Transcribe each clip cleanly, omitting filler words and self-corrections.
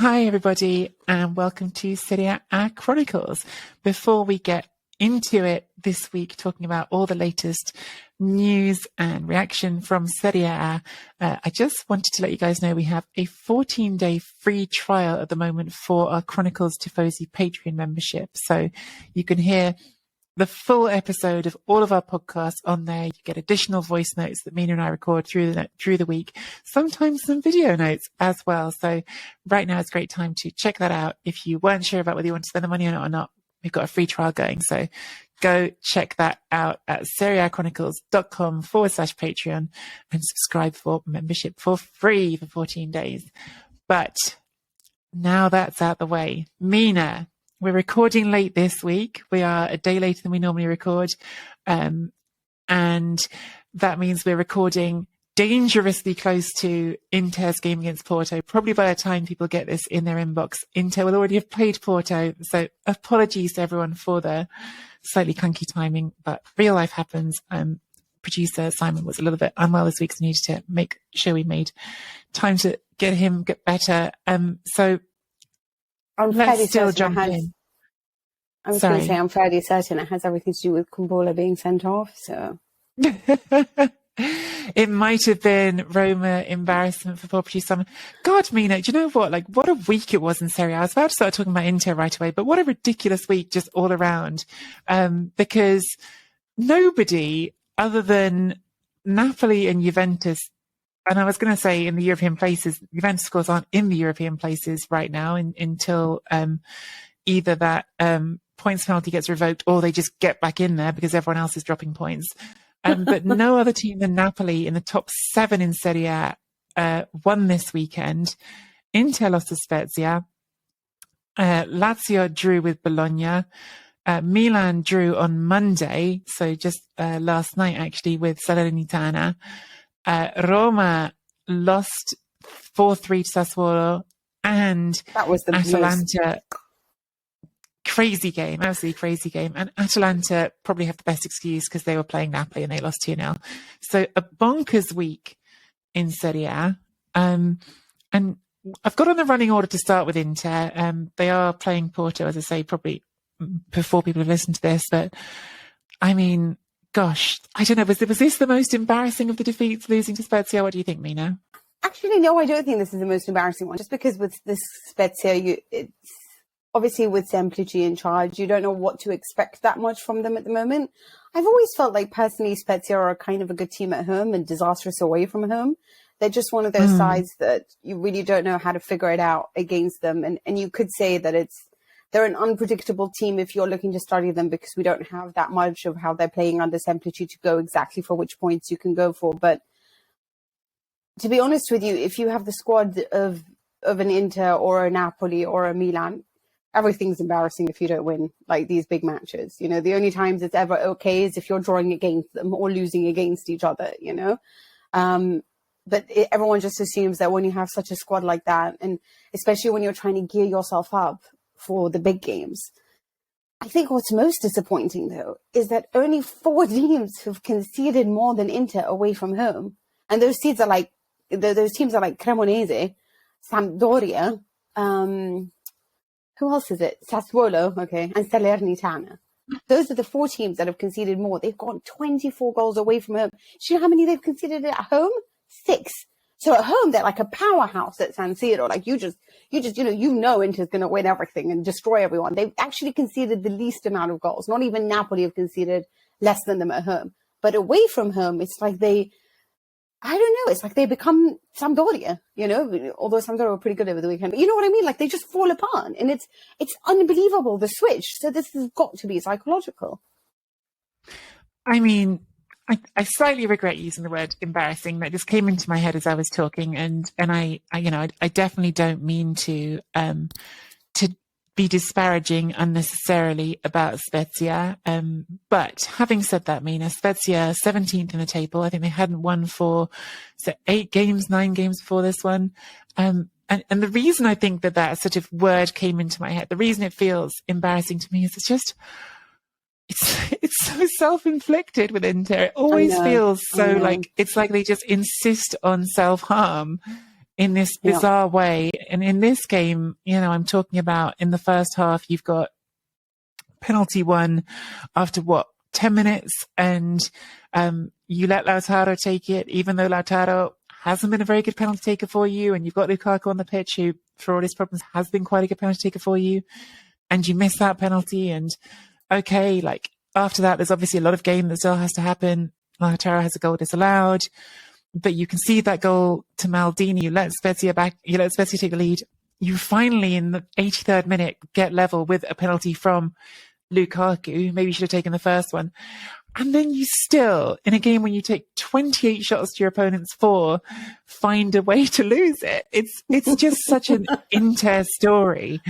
Hi, everybody, and welcome to Serie Chronicles. Before we get into it this week, talking about all the latest news and reaction from Serie A, I just wanted to let you guys know we have a 14-day free trial at the moment for our Chronicles Tifosi Patreon membership. So you can hear the full episode of all of our podcasts on there. You get additional voice notes that Mina and I record through the week, sometimes some video notes as well. So right now it's a great time to check that out. If you weren't sure about whether you want to spend the money on it or not, we've got a free trial going. So go check that out at seriachronicles.com/Patreon and subscribe for membership for free for 14 days. But now that's out the way, Mina, we're recording late this week. We are a day later than we normally record. And that means we're recording dangerously close to Inter's game against Porto. Probably by the time people get this in their inbox, Inter will already have played Porto. So apologies to everyone for the slightly clunky timing, but real life happens. Producer Simon was a little bit unwell this week, so needed to make sure we made time to get better. So let's still jump in. I was going to say, I'm fairly certain it has everything to do with Kumbola being sent off. So it might have been Roma embarrassment for poor producer Simon. God, Mina, do you know what? Like, what a week it was in Serie A. I was about to start talking about Inter right away, but what a ridiculous week just all around. Because nobody other than Napoli and Juventus, and I was going to say in the European places, Juventus scores aren't in the European places right now until either that points penalty gets revoked or they just get back in there because everyone else is dropping points. But no other team than Napoli in the top 7 in Serie A won this weekend. Inter lost to Spezia. Lazio drew with Bologna. Milan drew on Monday, so just last night actually, with Salernitana. Roma lost 4-3 to Sassuolo, and that was the Atalanta. Crazy game, absolutely crazy game. And Atalanta probably have the best excuse because they were playing Napoli and they lost 2-0. So a bonkers week in Serie A. And I've got on the running order to start with Inter. They are playing Porto, as I say, probably before people have listened to this. But I mean, gosh, I don't know. Was this the most embarrassing of the defeats, losing to Spezia? What do you think, Mina? Actually, no, I don't think this is the most embarrassing one. Just because with this Spezia, it's obviously with Semplici in charge, you don't know what to expect that much from them at the moment. I've always felt like personally Spezia are kind of a good team at home and disastrous away from home. They're just one of those sides that you really don't know how to figure it out against them. And you could say that they're an unpredictable team if you're looking to study them, because we don't have that much of how they're playing under Semplici to go exactly for which points you can go for. But to be honest with you, if you have the squad of an Inter or a Napoli or a Milan, everything's embarrassing if you don't win like these big matches. You know, the only times it's ever okay is if you're drawing against them or losing against each other, you know. But everyone just assumes that when you have such a squad like that, and especially when you're trying to gear yourself up for the big games, I think what's most disappointing, though, is that only 4 teams have conceded more than Inter away from home. And those teams are like Cremonese, Sampdoria, who else is it? Sassuolo, okay, and Salernitana. Those are the 4 teams that have conceded more. They've gone 24 goals away from home. Do you know how many they've conceded at home? 6. So at home, they're like a powerhouse at San Siro. Like you know Inter's going to win everything and destroy everyone. They've actually conceded the least amount of goals. Not even Napoli have conceded less than them at home. But away from home, it's like it's like they become Sampdoria, you know, although Sampdora were pretty good over the weekend. But you know what I mean? Like they just fall apart, and it's unbelievable, the switch. So this has got to be psychological. I mean, I slightly regret using the word embarrassing. That just came into my head as I was talking, and I definitely don't mean to be disparaging unnecessarily about Spezia. But having said that, Mina, Spezia 17th in the table. I think they hadn't won for 9 games before this one. And the reason I think that sort of word came into my head, the reason it feels embarrassing to me is it's so self-inflicted with Inter. It always feels so like it's like they just insist on self-harm. in this bizarre way. And in this game, I'm talking about in the first half, you've got penalty one after 10 minutes, and you let Lautaro take it, even though Lautaro hasn't been a very good penalty taker for you, and you've got Lukaku on the pitch, who, for all his problems, has been quite a good penalty taker for you, and you miss that penalty. And okay, like after that, there's obviously a lot of game that still has to happen. Lautaro has a goal disallowed, but you concede that goal to Maldini. You let Spezia take the lead. You finally, in the 83rd minute, get level with a penalty from Lukaku. Maybe you should have taken the first one. And then you still, in a game when you take 28 shots to your opponent's 4, find a way to lose it. It's just such an Inter story.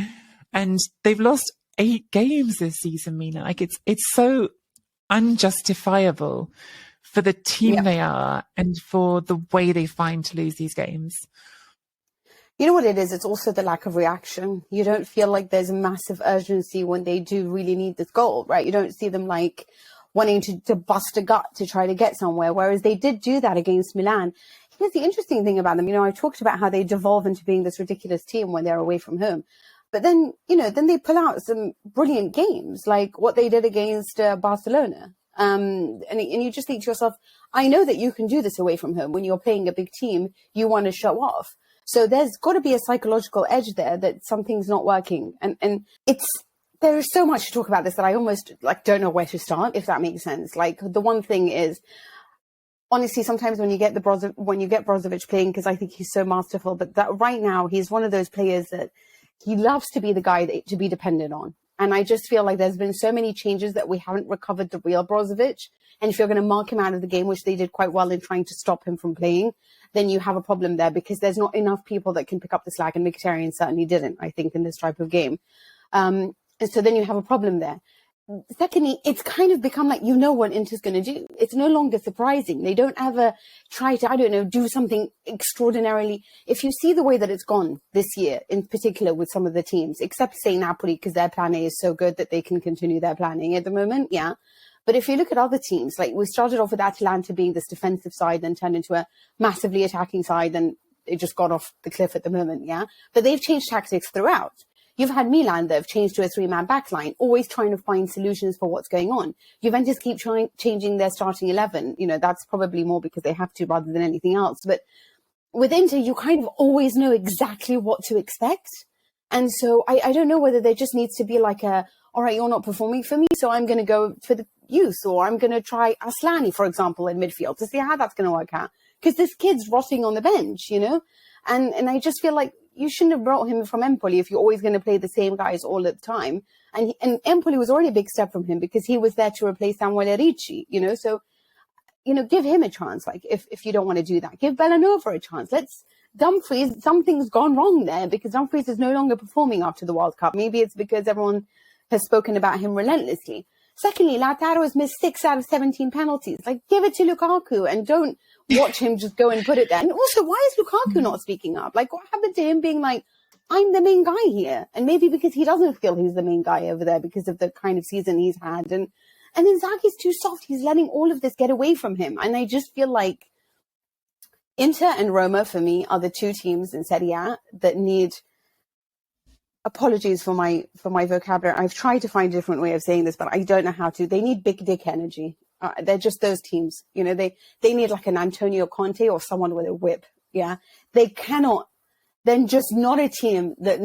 And they've lost 8 games this season, Mina. Like it's so unjustifiable for the team they are and for the way they find to lose these games. You know what it is? It's also the lack of reaction. You don't feel like there's a massive urgency when they do really need this goal, right? You don't see them like wanting to bust a gut to try to get somewhere, whereas they did do that against Milan. Here's the interesting thing about them. I talked about how they devolve into being this ridiculous team when they're away from home. But then, then they pull out some brilliant games, like what they did against Barcelona. And you just think to yourself, I know that you can do this away from home. When you're playing a big team, you want to show off. So there's got to be a psychological edge there that something's not working. And there is so much to talk about this that I almost don't know where to start, if that makes sense. Like the one thing is, honestly, sometimes when you get Brozovic playing, because I think he's so masterful, but that right now he's one of those players that he loves to be the guy to be dependent on. And I just feel like there's been so many changes that we haven't recovered the real Brozovic. And if you're going to mark him out of the game, which they did quite well in trying to stop him from playing, then you have a problem there because there's not enough people that can pick up the slack. And Mkhitaryan certainly didn't, I think, in this type of game. And so then you have a problem there. Secondly, it's kind of become like, what Inter's going to do. It's no longer surprising. They don't ever try to, do something extraordinarily. If you see the way that it's gone this year, in particular with some of the teams, except say Napoli, because their plan A is so good that they can continue their planning at the moment. Yeah. But if you look at other teams, like we started off with Atalanta being this defensive side, then turned into a massively attacking side, and it just got off the cliff at the moment. Yeah. But they've changed tactics throughout. You've had Milan that have changed to a 3-man backline, always trying to find solutions for what's going on. Juventus keep changing their starting 11. That's probably more because they have to rather than anything else. But with Inter, you kind of always know exactly what to expect. And so I don't know whether there just needs to be like all right, you're not performing for me, so I'm going to go for the youth, or I'm going to try Aslani, for example, in midfield to see how that's going to work out. Because this kid's rotting on the bench, And I just feel like you shouldn't have brought him from Empoli if you're always going to play the same guys all the time. And Empoli was already a big step from him because he was there to replace Samuel Ricci, So, give him a chance. Like if you don't want to do that, give Bellanova a chance. Dumfries, something's gone wrong there because Dumfries is no longer performing after the World Cup. Maybe it's because everyone has spoken about him relentlessly. Secondly, Lautaro has missed 6 out of 17 penalties. Give it to Lukaku and don't watch him just go and put it there. And also, why is Lukaku not speaking up? What happened to him being like, I'm the main guy here? And maybe because he doesn't feel he's the main guy over there because of the kind of season he's had. And Inzaghi's too soft. He's letting all of this get away from him. And I just feel like Inter and Roma, for me, are the 2 teams in Serie A that need... Apologies for my vocabulary. I've tried to find a different way of saying this, but I don't know how to. They need big dick energy. They're just those teams. They need like an Antonio Conte or someone with a whip. Yeah. They cannot, then just not a team that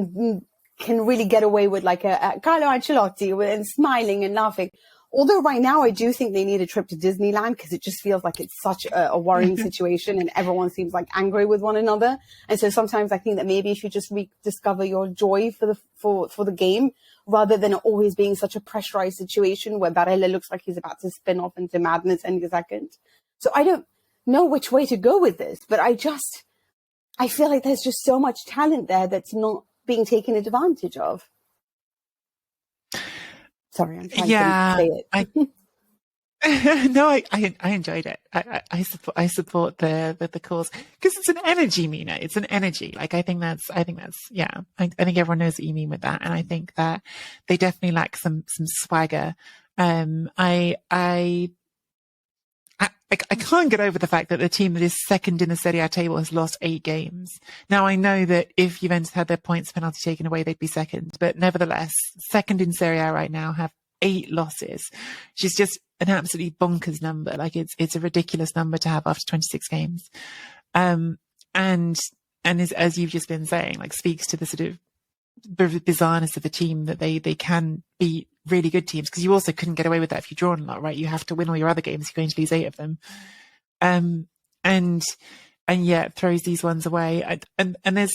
can really get away with like a Carlo Ancelotti and smiling and laughing. Although right now I do think they need a trip to Disneyland because it just feels like it's such a worrying situation and everyone seems like angry with one another. And so sometimes I think that maybe you should just rediscover your joy for the game rather than it always being such a pressurized situation where Barella looks like he's about to spin off into madness any second. So I don't know which way to go with this, but I feel like there's just so much talent there that's not being taken advantage of. Sorry, I'm trying to say it. No, I enjoyed it. I support the cause because it's an energy, Mina. It's an energy. I think that's yeah. I think everyone knows what you mean with that, and I think that they definitely lack some swagger. I can't get over the fact that the team that is second in the Serie A table has lost 8 games. Now, I know that if Juventus had their points penalty taken away, they'd be second. But nevertheless, second in Serie A right now have 8 losses, which is just an absolutely bonkers number. Like it's a ridiculous number to have after 26 games. And as you've just been saying, like speaks to the sort of bizarreness of the team that they can beat really good teams, because you also couldn't get away with that if you draw a lot, right? You have to win all your other games. You're going to lose 8 of them. And yet throws these ones away. And there's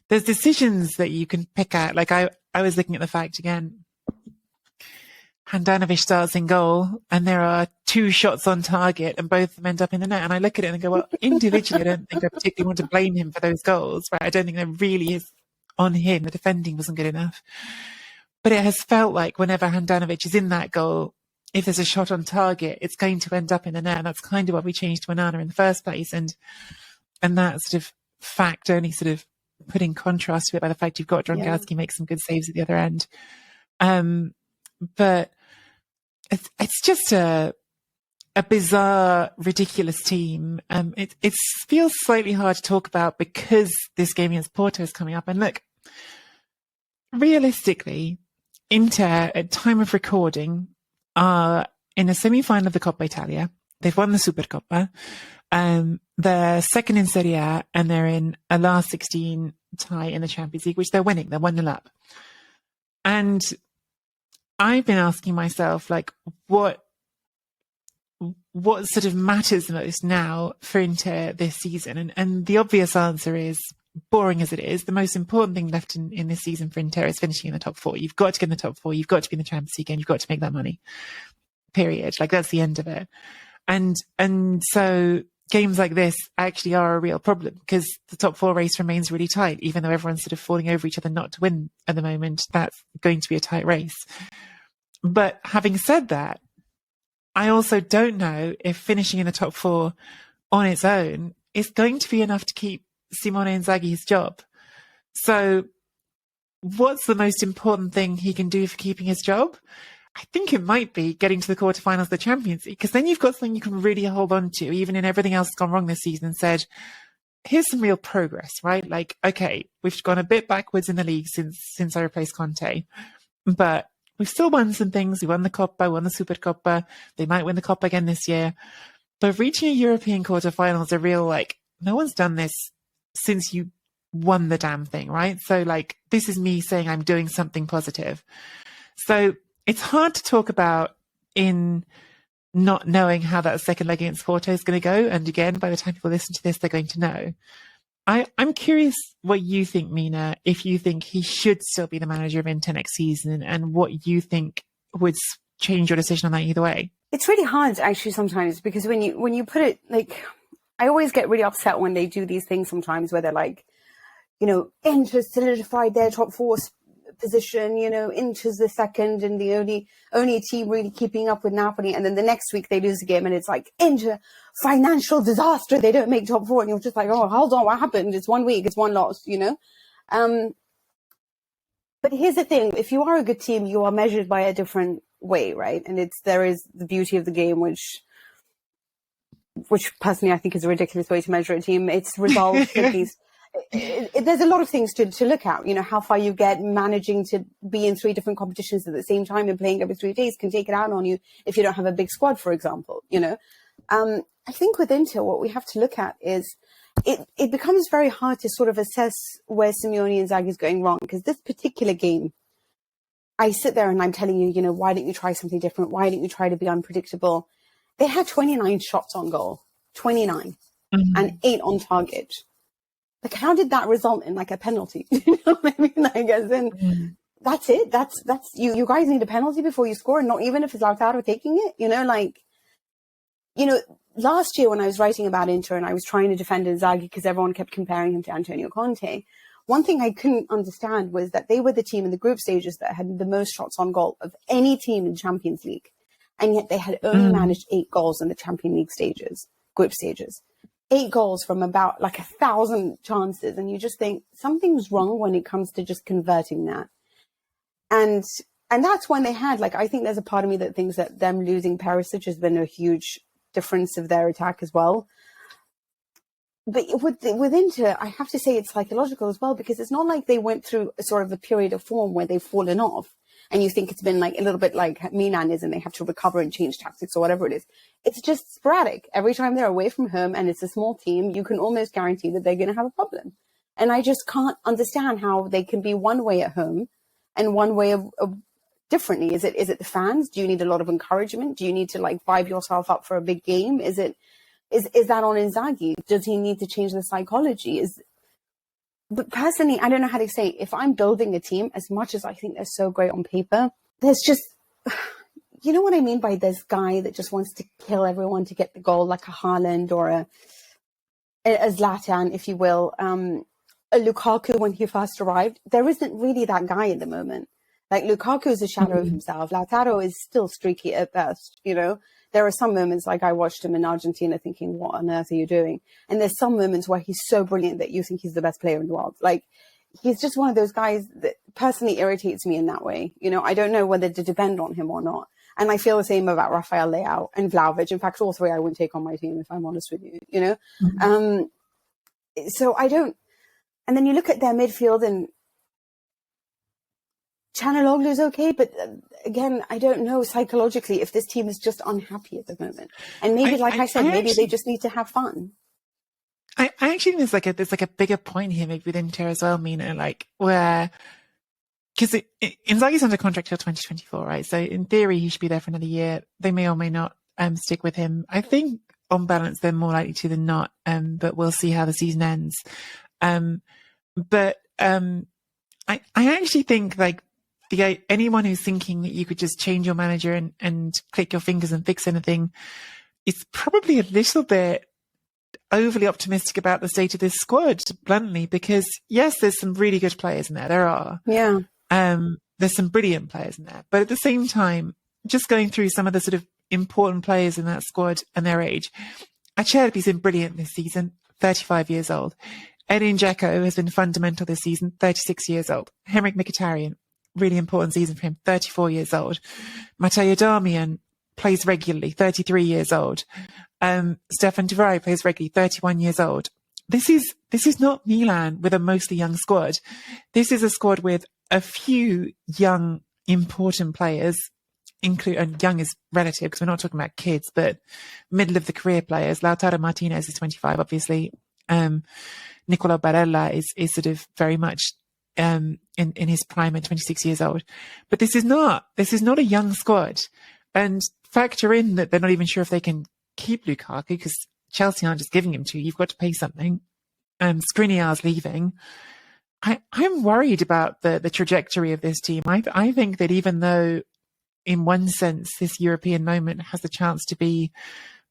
decisions that you can pick out. Like I was looking at the fact again, Handanovic starts in goal and there are 2 shots on target and both of them end up in the net. And I look at it and go, well, individually, I don't think I particularly want to blame him for those goals, right? I don't think there really is on him. The defending wasn't good enough. But it has felt like whenever Handanovic is in that goal, if there's a shot on target, it's going to end up in the net. And that's kind of what we changed to Onana in the first place. And that sort of fact only sort of put in contrast to it by the fact you've got Drongowski make some good saves at the other end. But it's just a bizarre, ridiculous team. It feels slightly hard to talk about because this game against Porto is coming up. And look, realistically, Inter, at time of recording, are in a semi-final of the Coppa Italia. They've won the Supercoppa. They're second in Serie A and they're in a last 16 tie in the Champions League, which they're winning. They're 1-0 up. And I've been asking myself, like, what sort of matters the most now for Inter this season? And the obvious answer is, boring as it is, the most important thing left in this season for Inter is finishing in the top 4. You've got to get in the top 4. You've got to be in the Champions League and you've got to make that money. Period. Like, that's the end of it. And so games like this actually are a real problem because the top 4 race remains really tight, even though everyone's sort of falling over each other not to win at the moment. That's going to be a tight race. But having said that, I also don't know if finishing in the top 4 on its own is going to be enough to keep Simone Inzaghi's job. So what's the most important thing he can do for keeping his job? I think it might be getting to the quarterfinals of the Champions League, because then you've got something you can really hold on to, even in everything else that's gone wrong this season, and said, here's some real progress, right? Like, okay, we've gone a bit backwards in the league since I replaced Conte, but we've still won some things. We won the Coppa, won the Supercoppa. They might win the Coppa again this year. But reaching a European quarterfinal is a real, like, no one's done this since you won the damn thing, right? So, like, this is me saying I'm doing something positive. So it's hard to talk about in not knowing how that second leg against Porto is going to go. And again, by the time people listen to this, they're going to know. I'm curious what you think, Mina, if you think he should still be the manager of Inter next season, and what you think would change your decision on that either way. It's really hard actually sometimes, because when you put it, like, I always get really upset when they do these things sometimes where they're like, you know, Inter solidified their top 4 position, you know, Inter's the second and the only team really keeping up with Napoli, and then the next week they lose a game and it's like, Inter, financial disaster, they don't make top 4, and you're just like, oh, hold on, what happened? It's 1 week, it's 1 loss, you know. But here's the thing, if you are a good team, you are measured by a different way, right? And there is the beauty of the game, which personally I think is a ridiculous way to measure a team. It's results, at least. There's a lot of things to look at, you know, how far you get. Managing to be in 3 different competitions at the same time and playing every 3 days can take it out on you if you don't have a big squad, for example, you know. I think with Inter, what we have to look at is it becomes very hard to sort of assess where Simeone Inzaghi is going wrong, because this particular game, I sit there and I'm telling you, you know, why don't you try something different? Why don't you try to be unpredictable? They had 29 shots on goal, 29, and 8 on target. Like, how did that result in, like, a penalty? You know what I mean? Like, as in, that's it. That's you guys need a penalty before you score, and not even if it's Lautaro taking it, you know, like, you know, last year when I was writing about Inter and I was trying to defend Inzaghi because everyone kept comparing him to Antonio Conte, one thing I couldn't understand was that they were the team in the group stages that had the most shots on goal of any team in Champions League. And yet they had only managed 8 goals in the Champions League stages, group stages. 8 goals from about like 1,000 chances. And you just think something's wrong when it comes to just converting that. And that's when they had, like, I think there's a part of me that thinks that them losing Perisic has been a huge difference of their attack as well. But with Inter, I have to say it's psychological as well, because it's not like they went through a sort of a period of form where they've fallen off and you think it's been like a little bit like Milan is and they have to recover and change tactics or whatever it is. It's just sporadic. Every time they're away from home and it's a small team, you can almost guarantee that they're going to have a problem. And I just can't understand how they can be one way at home and one way of differently. Is it the fans? Do you need a lot of encouragement? Do you need to like vibe yourself up for a big game? Is that on Inzaghi? Does he need to change the psychology? But personally, I don't know how to say, if I'm building a team, as much as I think they're so great on paper, there's just, you know what I mean by this guy that just wants to kill everyone to get the goal, like a Haaland or a Zlatan, if you will, a Lukaku when he first arrived. There isn't really that guy at the moment. Like Lukaku is a shadow of himself. Lautaro is still streaky at best, you know. There are some moments, like I watched him in Argentina thinking, what on earth are you doing? And there's some moments where he's so brilliant that you think he's the best player in the world. Like, he's just one of those guys that personally irritates me in that way. You know, I don't know whether to depend on him or not. And I feel the same about Rafael Leao and Vlahovic. In fact, all three I wouldn't take on my team, if I'm honest with you, you know? So I don't. And then you look at their midfield and Çalhanoğlu is okay, but again, I don't know psychologically if this team is just unhappy at the moment. And maybe, maybe they just need to have fun. I actually think there's a bigger point here, maybe with Inter as well, Mina, like where, because Inzaghi's under contract till 2024, right? So in theory, he should be there for another year. They may or may not stick with him. I think on balance, they're more likely to than not, but we'll see how the season ends. I actually think like anyone who's thinking that you could just change your manager and click your fingers and fix anything is probably a little bit overly optimistic about the state of this squad, bluntly, because yes, there's some really good players in there. There are. Yeah. There's some brilliant players in there. But at the same time, just going through some of the sort of important players in that squad and their age, Acerbi's been brilliant this season, 35 years old. Edin Dzeko has been fundamental this season, 36 years old. Henrik Mkhitaryan, really important season for him, 34 years old. Matteo Darmian plays regularly, 33 years old. Stefan de Vrij plays regularly, 31 years old. This is not Milan with a mostly young squad. This is a squad with a few young, important players, and young is relative because we're not talking about kids, but middle of the career players. Lautaro Martinez is 25, obviously. Nicola Barella is sort of very much in his prime at 26 years old. But this is not a young squad. And factor in that they're not even sure if they can keep Lukaku because Chelsea aren't just giving him to you. You've got to pay something. Skriniar's leaving. I'm worried about the trajectory of this team. I think that even though in one sense this European moment has the chance to be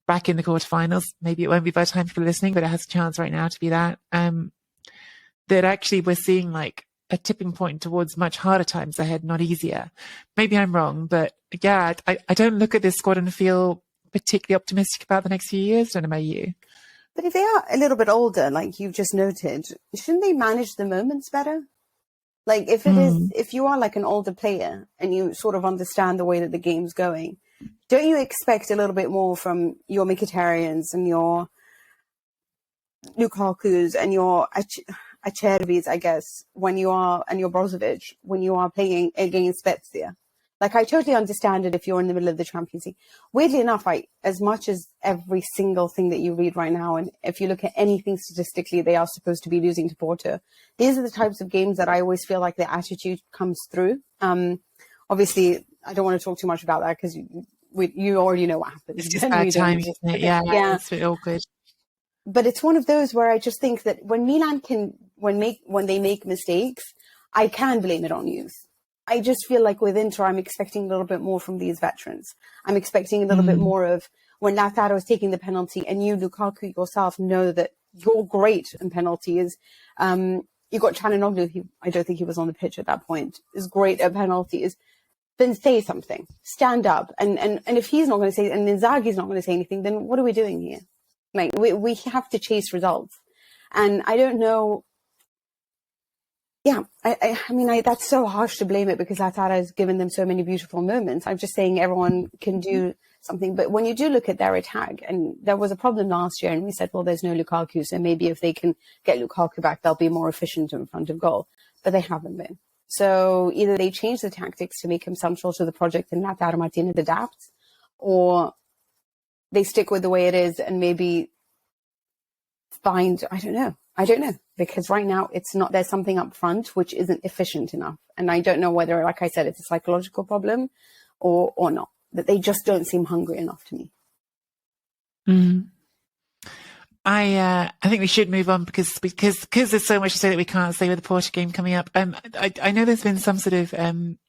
back in the quarterfinals, maybe it won't be by the time people are listening, but it has a chance right now to be that, that actually we're seeing like a tipping point towards much harder times ahead, not easier. Maybe I'm wrong, but yeah, I don't look at this squad and feel particularly optimistic about the next few years. Don't know about you. But if they are a little bit older, like you've just noted, shouldn't they manage the moments better? Like if you are like an older player and you sort of understand the way that the game's going, don't you expect a little bit more from your Mkhitaryan's and your Lukaku's and your Acerbi's, I guess, and your Brozovic, when you are playing against Spezia? Like, I totally understand it if you're in the middle of the Champions League. Weirdly enough, as much as every single thing that you read right now, and if you look at anything statistically, they are supposed to be losing to Porto. These are the types of games that I always feel like the attitude comes through. Obviously, I don't want to talk too much about that because you already know what happens. It's just bad timing, isn't it? Yeah, it's really awkward. But it's one of those where I just think that when Milan when they make mistakes, I can blame it on youth. I just feel like with Inter, I'm expecting a little bit more from these veterans. I'm expecting a little bit more of when Lautaro is taking the penalty and you, Lukaku, yourself know that you're great in penalties. You got Çalhanoğlu, I don't think he was on the pitch at that point, is great at penalties. Then say something, stand up. And if he's not going to say, and Inzaghi's not going to say anything, then what are we doing here? Like, we have to chase results. And I don't know. Yeah, I mean, that's so harsh to blame it because Lautaro has given them so many beautiful moments. I'm just saying everyone can do something. But when you do look at their attack, and there was a problem last year, and we said, well, there's no Lukaku, so maybe if they can get Lukaku back, they'll be more efficient in front of goal. But they haven't been. So either they change the tactics to make him central to the project and Lautaro Martinez adapts, or they stick with the way it is and maybe find, I don't know, because right now it's not, there's something up front which isn't efficient enough. And I don't know whether, like I said, it's a psychological problem or not, that they just don't seem hungry enough to me. Mm. I think we should move on because there's so much to say that we can't say with the Porto game coming up. I know there's been some sort of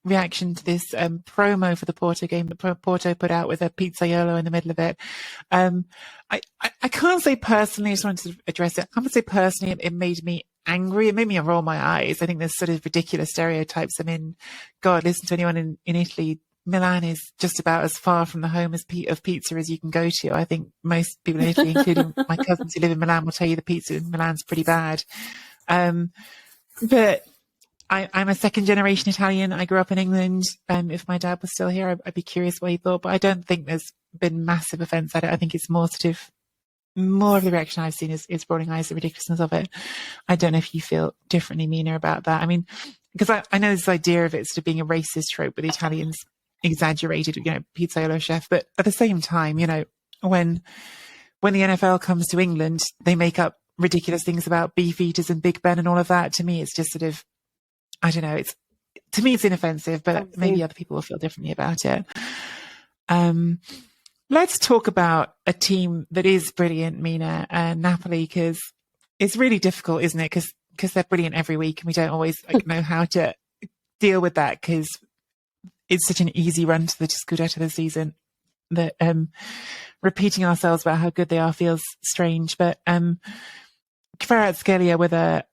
reaction to this promo for the Porto game that Porto put out with a pizzaiolo in the middle of it. I can't say personally, I just wanted to address it. I can't say personally it made me angry. It made me roll my eyes. I think there's sort of ridiculous stereotypes. I mean, God, listen to anyone in Italy. Milan is just about as far from the home of pizza as you can go to. I think most people in Italy, including my cousins who live in Milan, will tell you the pizza in Milan's pretty bad. But I'm a second generation Italian. I grew up in England. If my dad was still here, I'd be curious what he thought, but I don't think there's been massive offence at it. I think it's more of the reaction I've seen is rolling eyes, the ridiculousness of it. I don't know if you feel differently, Mina, about that. I mean, because I know this idea of it sort of being a racist trope with the Italians exaggerated, pizzaiolo chef, but at the same time, when the NFL comes to England, they make up ridiculous things about beef eaters and Big Ben and all of that. To me, it's just sort of, I don't know, to me it's inoffensive, but maybe other people will feel differently about it. Let's talk about a team that is brilliant, Mina, Napoli, because it's really difficult, isn't it? Because they're brilliant every week and we don't always know how to deal with that because it's such an easy run to the Scudetto this season that repeating ourselves about how good they are feels strange. But Kvaratskhelia with a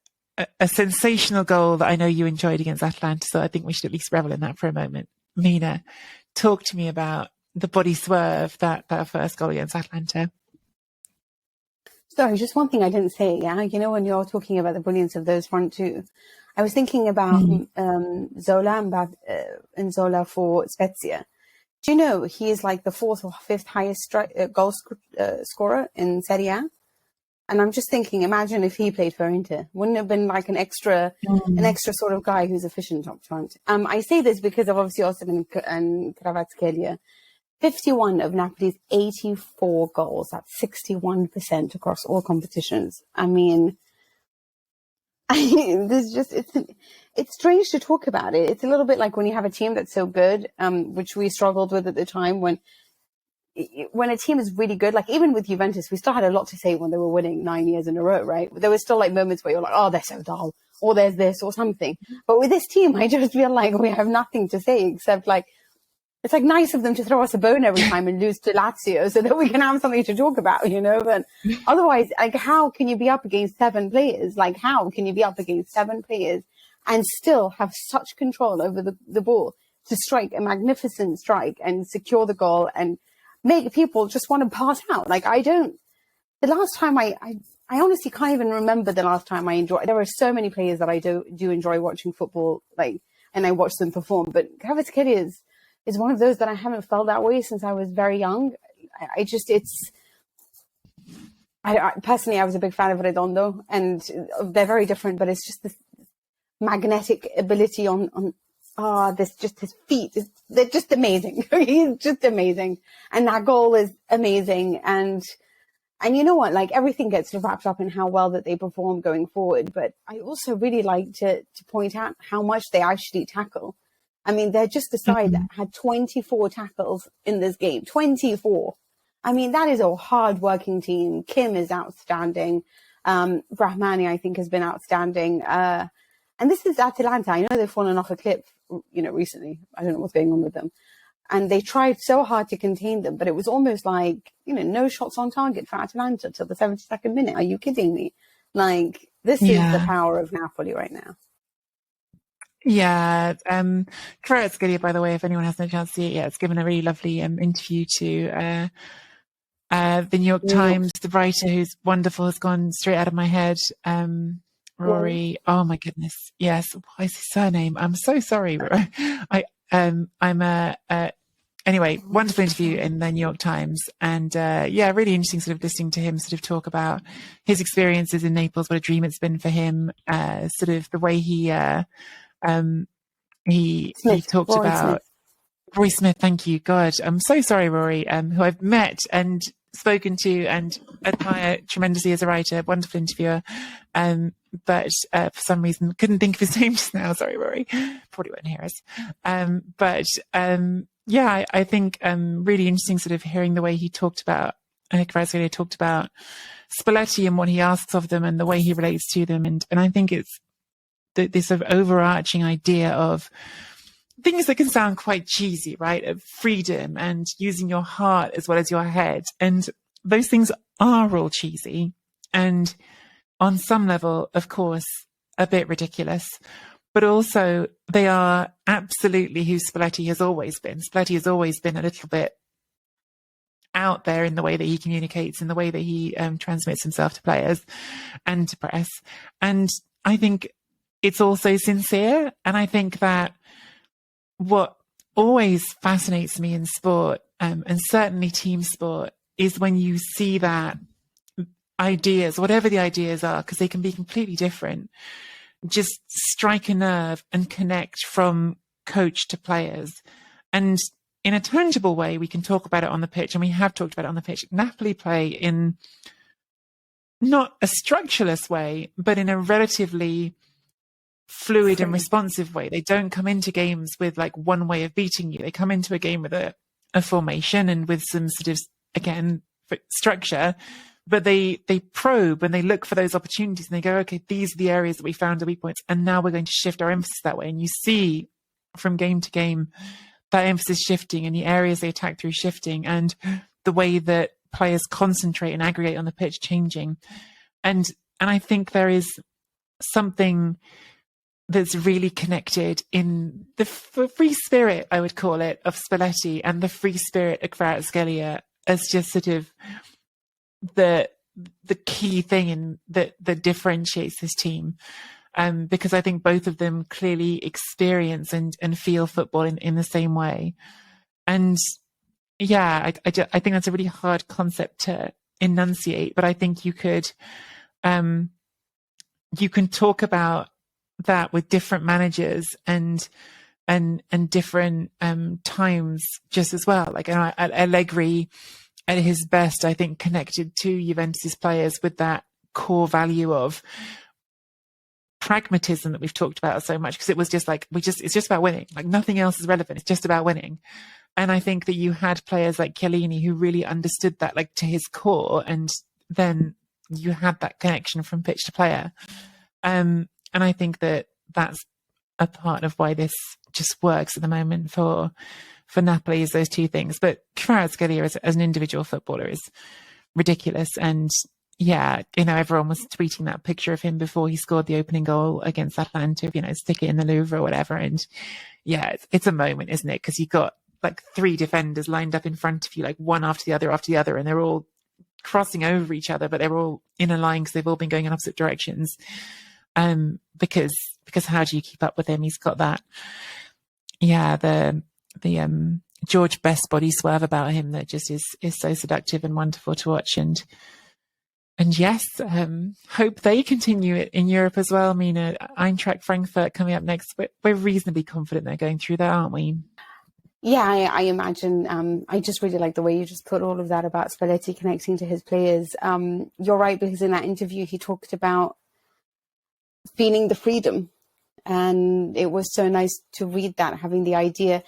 sensational goal that I know you enjoyed against Atalanta, so I think we should at least revel in that for a moment. Mina, talk to me about the body swerve, that first goal against Atalanta. Sorry, just one thing I didn't say, yeah? When you're talking about the brilliance of those front two, I was thinking about Zola and Zola for Spezia. Do you know he is like the fourth or fifth highest goal scorer in Serie A? And I'm just thinking, imagine if he played for Inter. Wouldn't it have been like an extra sort of guy who's efficient up front? I say this because of obviously Osimhen and Kvaratskhelia. 51 of Napoli's 84 goals. That's 61% across all competitions. I mean, it's strange to talk about it. It's a little bit like when you have a team that's so good, which we struggled with at the time when a team is really good, like even with Juventus, we still had a lot to say when they were winning 9 years in a row, right? There were still like moments where you're like, oh, they're so dull, or there's this or something. But with this team, I just feel like we have nothing to say except like, it's like nice of them to throw us a bone every time and lose to Lazio so that we can have something to talk about, But otherwise, like, how can you be up against 7 players? Like, how can you be up against 7 players and still have such control over the ball to strike a magnificent strike and secure the goal and make people just want to pass out? Like, the last time I honestly can't even remember the last time I enjoyed. There are so many players that I do enjoy watching football, like, and I watch them perform. But Kvaratskhelia is one of those that I haven't felt that way since I was very young. Personally, I was a big fan of Redondo, and they're very different, but it's just this magnetic ability on his feet. They're just amazing. He's just amazing. And that goal is amazing. And you know what, like everything gets wrapped up in how well that they perform going forward. But I also really like to point out how much they actually tackle. I mean, they're just the side that had 24 tackles in this game. 24. I mean, that is a hard-working team. Kim is outstanding. Brahmani, I think, has been outstanding. And this is Atalanta. I know they've fallen off a cliff, recently. I don't know what's going on with them. And they tried so hard to contain them, but it was almost like, no shots on target for Atalanta till the 72nd minute. Are you kidding me? Like, this is the power of Napoli right now. Yeah, Kvaratskhelia, by the way, if anyone hasn't had a chance to see it yet, it's given a really lovely interview to the New York Times. The writer, who's wonderful, has gone straight out of my head. Rory, oh my goodness, yes. What is his surname? I'm so sorry. I'm anyway, wonderful interview in the New York Times. And really interesting sort of listening to him sort of talk about his experiences in Naples, what a dream it's been for him, sort of the way he talked about Rory Smith. Thank you. God, I'm so sorry, Rory, who I've met and spoken to and admire tremendously as a writer, wonderful interviewer. But for some reason couldn't think of his name just now. Sorry, Rory. Probably won't hear us. I think really interesting sort of hearing the way he talked about, Kvaratskhelia talked about Spalletti and what he asks of them and the way he relates to them. And I think it's this sort of overarching idea of things that can sound quite cheesy, right? Of freedom and using your heart as well as your head. And those things are all cheesy. And on some level, of course, a bit ridiculous, but also they are absolutely who Spalletti has always been. Spalletti has always been a little bit out there in the way that he communicates, in the way that he transmits himself to players and to press. And I think it's also sincere. And I think that what always fascinates me in sport, and certainly team sport, is when you see that ideas, whatever the ideas are, because they can be completely different, just strike a nerve and connect from coach to players. And in a tangible way, we can talk about it on the pitch, and we have talked about it on the pitch. Napoli play in not a structureless way, but in a relatively fluid and responsive way. They don't come into games with like one way of beating you. They come into a game with a formation and with some sort of, again, structure, but they probe and they look for those opportunities and they go, okay, these are the areas that we found are weak points, and now we're going to shift our emphasis that way. And you see from game to game that emphasis shifting and the areas they attack through shifting, and the way that players concentrate and aggregate on the pitch changing. And I think there is something that's really connected in the free spirit, I would call it, of Spalletti, and the free spirit of Kvaratskhelia as just sort of the key thing that differentiates this team. Because I think both of them clearly experience and feel football in the same way. And I think that's a really hard concept to enunciate, but I think you can talk about that with different managers and different times just as well. Like Allegri at his best, I think, connected to Juventus players with that core value of pragmatism that we've talked about so much, because it was just like, it's just about winning. Like nothing else is relevant. It's just about winning. And I think that you had players like Chiellini who really understood that, like, to his core, and then you had that connection from pitch to player. And I think that that's a part of why this just works at the moment for Napoli, is those two things. But Kvaratskhelia as an individual footballer is ridiculous. And everyone was tweeting that picture of him before he scored the opening goal against Atalanta, stick it in the Louvre or whatever. And it's a moment, isn't it? Because you've got like three defenders lined up in front of you, like one after the other, and they're all crossing over each other, but they're all in a line because they've all been going in opposite directions. Because how do you keep up with him? He's got that, the George Best body swerve about him that just is so seductive and wonderful to watch. And yes, hope they continue it in Europe as well. I mean, Eintracht Frankfurt coming up next. We're reasonably confident they're going through that, aren't we? Yeah, I imagine. I just really like the way you just put all of that about Spalletti connecting to his players. You're right, because in that interview he talked about feeling the freedom, and it was so nice to read that, having the idea.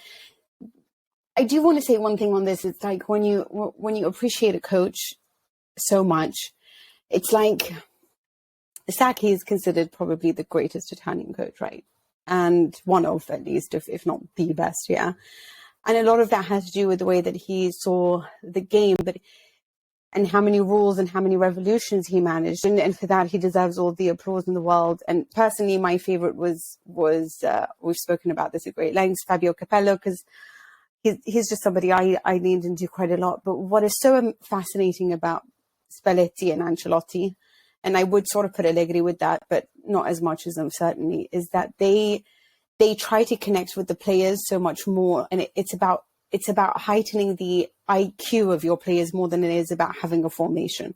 I do want to say one thing on this. It's like when you appreciate a coach so much, it's like Inzaghi is considered probably the greatest Italian coach, right? And one of, at least, if not the best, yeah. And a lot of that has to do with the way that he saw the game, and how many rules and how many revolutions he managed. And for that, he deserves all the applause in the world. And personally, my favorite was we've spoken about this at great lengths, Fabio Capello, because he's just somebody I leaned into quite a lot. But what is so fascinating about Spalletti and Ancelotti, and I would sort of put Allegri with that, but not as much as them certainly, is that they try to connect with the players so much more. And it's about it's about heightening the IQ of your players more than it is about having a formation.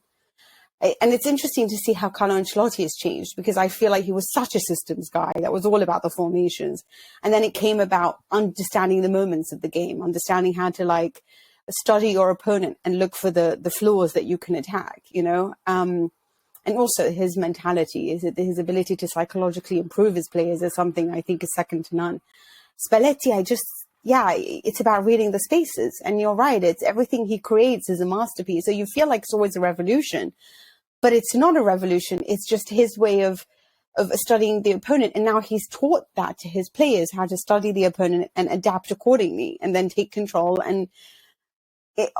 And it's interesting to see how Carlo Ancelotti has changed, because I feel like he was such a systems guy that was all about the formations. And then it came about understanding the moments of the game, understanding how to like study your opponent and look for the flaws that you can attack, you know? And also his mentality, his ability to psychologically improve his players is something I think is second to none. Spalletti, it's about reading the spaces. And you're right, it's everything he creates is a masterpiece. So you feel like it's always a revolution. But it's not a revolution. It's just his way of studying the opponent. And now he's taught that to his players, how to study the opponent and adapt accordingly and then take control. And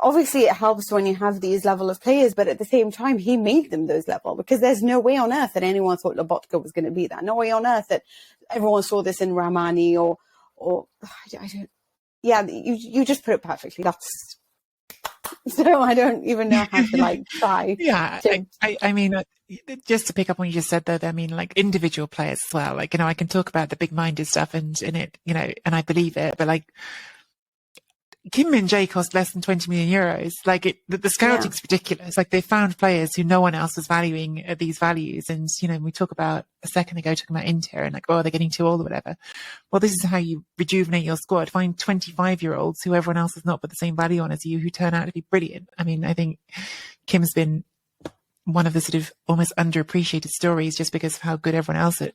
obviously it helps when you have these level of players, but at the same time, he made them those level, because there's no way on earth that anyone thought Lobotka was going to be that. No way on earth that everyone saw this in Ramani or I don't. Yeah, you just put it perfectly. So I don't even know how to like try. Yeah, I mean, just to pick up on what you just said there, I mean, like individual players as well. Like, you know, I can talk about the big-minded stuff and it, you know, and I believe it, but like Kim Min-jae cost less than 20 million euros. Like the scouting's ridiculous. Like they found players who no one else was valuing at these values. And, you know, we talk about a second ago, talking about Inter and like, oh, they're getting too old or whatever. Well, this is how you rejuvenate your squad. Find 25-year-olds who everyone else has not put the same value on as you, who turn out to be brilliant. I mean, I think Kim's been one of the sort of almost underappreciated stories just because of how good everyone else at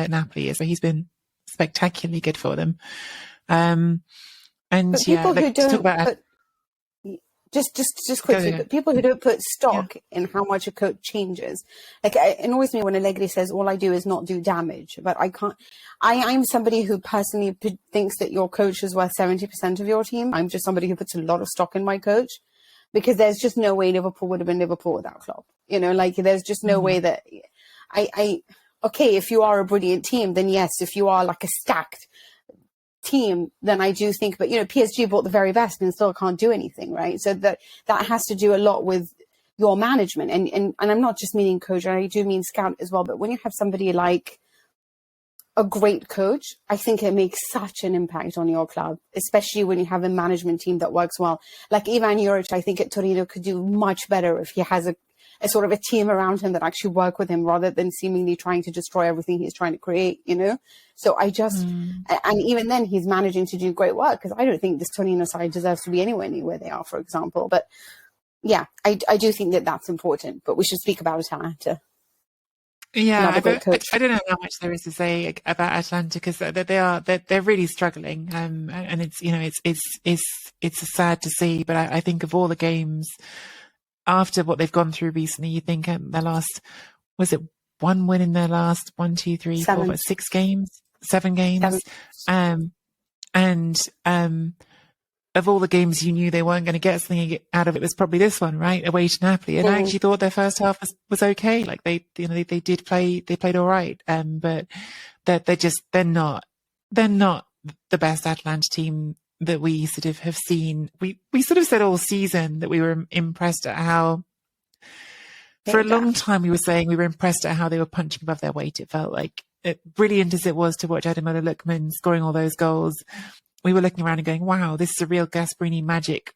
Napoli is. So he's been spectacularly good for them. And but yeah, people like, who don't put, just quickly, but people who don't put stock in how much a coach changes, like it annoys me when Allegri says all I do is not do damage. But I'm somebody who personally thinks that your coach is worth 70% of your team. I'm just somebody who puts a lot of stock in my coach, because there's just no way Liverpool would have been Liverpool without Klopp. You know, like there's just no way that okay, if you are a brilliant team, then yes. If you are like a stacked team, then I do think, but you know, PSG bought the very best and still can't do anything, right? So that has to do a lot with your management, and I'm not just meaning coach, I do mean scout as well. But when you have somebody like a great coach, I think it makes such an impact on your club, especially when you have a management team that works well. Like Ivan Juric, I think at Torino could do much better if he has a sort of a team around him that actually work with him, rather than seemingly trying to destroy everything he's trying to create, you know? So I just, and even then he's managing to do great work, because I don't think this Torino side deserves to be anywhere near where they are, for example. But yeah, I do think that that's important, but we should speak about Atalanta. Yeah, I don't know how much there is to say about Atalanta, because they're really struggling, and it's, you know, it's sad to see. But I think of all the games after what they've gone through recently, you think their last, was it one win in their last 1, 2, 3, 4, 5, 6 games, 7 games, and of all the games you knew they weren't going to get something out of it, was probably this one, right, away to Napoli. And I actually thought their first half was okay. Like they played all right, but they're not the best Atalanta team that we sort of have seen. We sort of said all season that we were impressed at how, for a long time we were saying we were impressed at how they were punching above their weight. It felt like, brilliant as it was to watch Ademola Lookman scoring all those goals, we were looking around and going, wow, this is a real Gasperini magic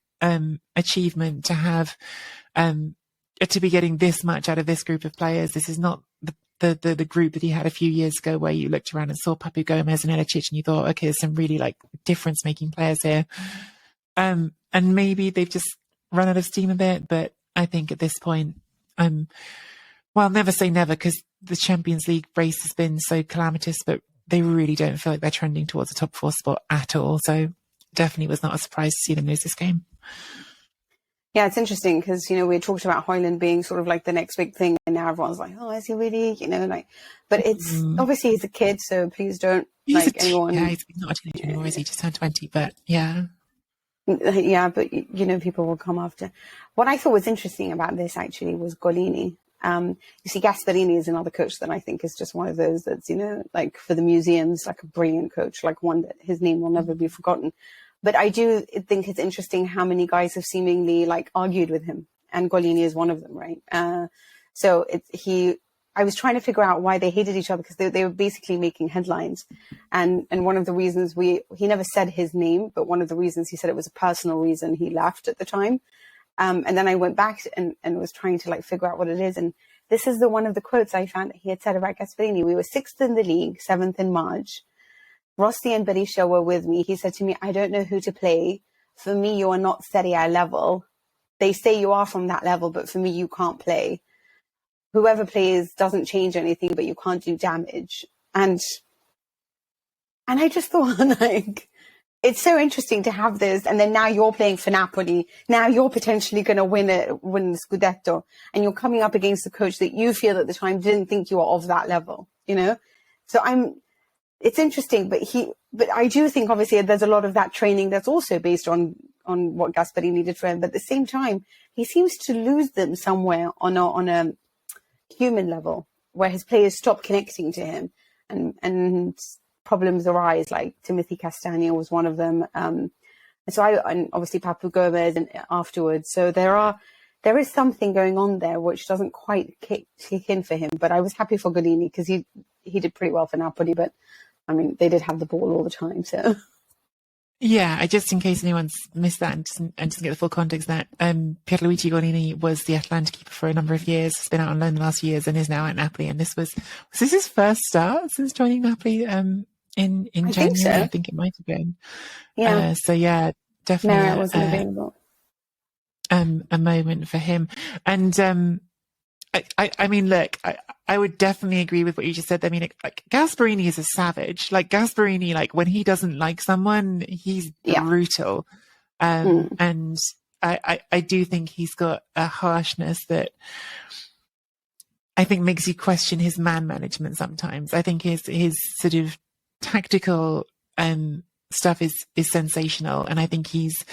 achievement to have, to be getting this much out of this group of players. This is not the group that he had a few years ago, where you looked around and saw Papu Gomez and Elicic and you thought, okay, there's some really like difference making players here. And maybe they've just run out of steam a bit, but I think at this point, well, never say never, because the Champions League race has been so calamitous, but they really don't feel like they're trending towards a top 4 spot at all. So definitely was not a surprise to see them lose this game. Yeah, it's interesting because, you know, we talked about Højlund being sort of like the next big thing, and now everyone's like, oh, is he really, you know, like, but it's obviously he's a kid, so please don't anyone. Yeah, he's not a teenager anymore, is he? Just turned 20, but yeah. Yeah, but, you know, people will come after. What I thought was interesting about this actually was Golini. You see, Gasperini is another coach that I think is just one of those that's, you know, like for the museums, like a brilliant coach, like one that his name will never be forgotten. But I do think it's interesting how many guys have seemingly like argued with him, and Golini is one of them, right? So he I was trying to figure out why they hated each other, because they were basically making headlines. And one of the reasons he never said his name, but one of the reasons he said it was a personal reason he left at the time. And then I went back and was trying to like figure out what it is. And this is one of the quotes I found that he had said about Gasperini. We were 6th in the league, 7th in March. Rossi and Berisha were with me. He said to me, I don't know who to play. For me, you are not Serie A level. They say you are from that level, but for me, you can't play. Whoever plays doesn't change anything, but you can't do damage. And I just thought, like, it's so interesting to have this. And then now you're playing for Napoli. Now you're potentially going to win the Scudetto. And you're coming up against a coach that you feel at the time didn't think you were of that level, you know? So it's interesting, but I do think obviously there's a lot of that training that's also based on what Gasperini did for him. But at the same time, he seems to lose them somewhere on a human level, where his players stop connecting to him, and problems arise. Like Timothy Castagna was one of them. And obviously Papu Gomez and afterwards. So there is something going on there which doesn't quite kick in for him. But I was happy for Golini, because he did pretty well for Napoli. But I mean, they did have the ball all the time. So yeah, just in case anyone's missed that and doesn't get the full context, that Pierluigi Golini was the Atalanta keeper for a number of years. Has been out on loan the last few years and is now at Napoli. And was this his first start since joining Napoli in January? So. I think it might have been. Yeah. So yeah, definitely. No, it wasn't available. A moment for him. And I mean, look, I would definitely agree with what you just said. I mean, like, Gasperini is a savage. Like, Gasperini, like, when he doesn't like someone, he's brutal. And I do think he's got a harshness that I think makes you question his man management sometimes. I think his sort of tactical stuff is sensational. And I think he's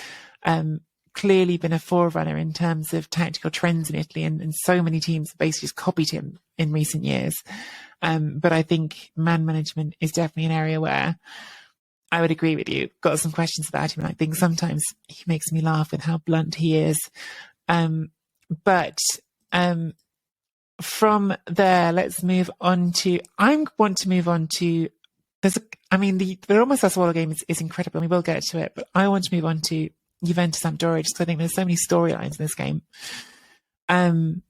clearly been a forerunner in terms of tactical trends in Italy, and so many teams basically just copied him in recent years. But I think man management is definitely an area where I would agree with you. Got some questions about him. I think sometimes he makes me laugh with how blunt he is. But from there, let's move on to, the Roma Sassuolo game is incredible, and we will get to it, but I want to move on to Juventus Sampdoria, just because I think there's so many storylines in this game. Sampdoria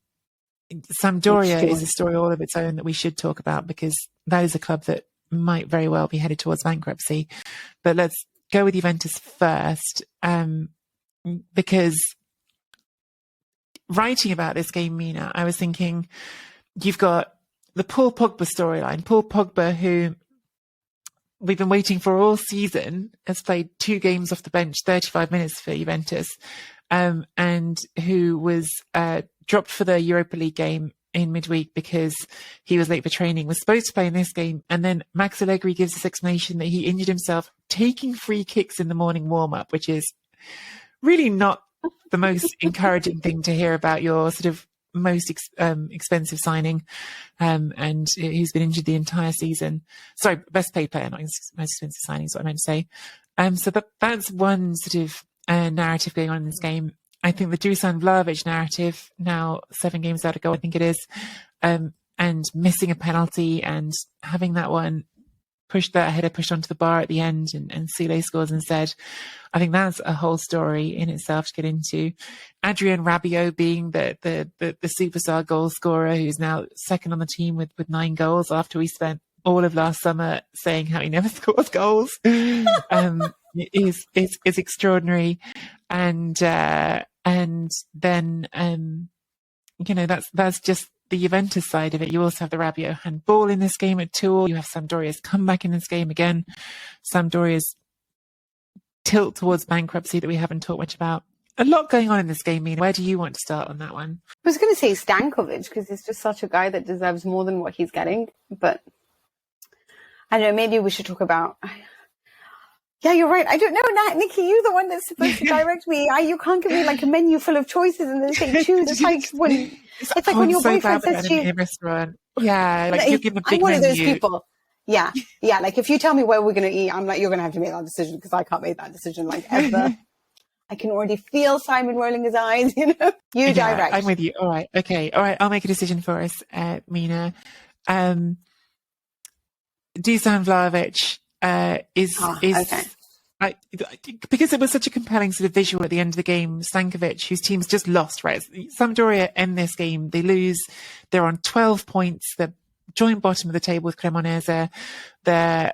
is a story all of its own that we should talk about, because that is a club that might very well be headed towards bankruptcy. But let's go with Juventus first, because writing about this game, Mina, I was thinking, you've got the Paul Pogba storyline. Paul Pogba, who we've been waiting for all season, has played 2 games off the bench, 35 minutes for Juventus, and who was dropped for the Europa League game in midweek because he was late for training, was supposed to play in this game. And then Max Allegri gives this explanation that he injured himself taking free kicks in the morning warm-up, which is really not the most encouraging thing to hear about your sort of most expensive signing, and who's been injured the entire season. Sorry, best paid player, not most expensive signing is what I meant to say. So that's one sort of narrative going on in this game. I think the Dusan Vlahovic narrative, now 7 games out of goal, I think it is, and missing a penalty and having that one header pushed onto the bar at the end, and Sule scores instead. I think that's a whole story in itself to get into. Adrian Rabiot being the superstar goal scorer, who's now second on the team with 9 goals after we spent all of last summer saying how he never scores goals, is extraordinary. And then that's just the Juventus side of it. You also have the Rabiot handball in this game at 2-2. You have Sampdoria's comeback in this game again. Sampdoria's tilt towards bankruptcy that we haven't talked much about. A lot going on in this game, Mina. Where do you want to start on that one? I was going to say Stankovic, because he's just such a guy that deserves more than what he's getting. But I don't know, maybe we should talk about... Yeah, you're right. I don't know, Nikki, you're the one that's supposed to direct me. You can't give me like a menu full of choices and then say choose. It's like when your boyfriend says to you, in a restaurant. Yeah, like you give a big I'm one menu. of those people. Yeah. Like if you tell me where we're going to eat, I'm like, you're going to have to make that decision, because I can't make that decision like ever. I can already feel Simon rolling his eyes, You direct. I'm with you. All right. Okay. All right. I'll make a decision for us, Mina. Dusan Vlahovic is okay. because it was such a compelling sort of visual at the end of the game. Stankovic, whose team's just lost, right? Sampdoria end this game, they lose. They're on 12 points. They're joint bottom of the table with Cremonese. They're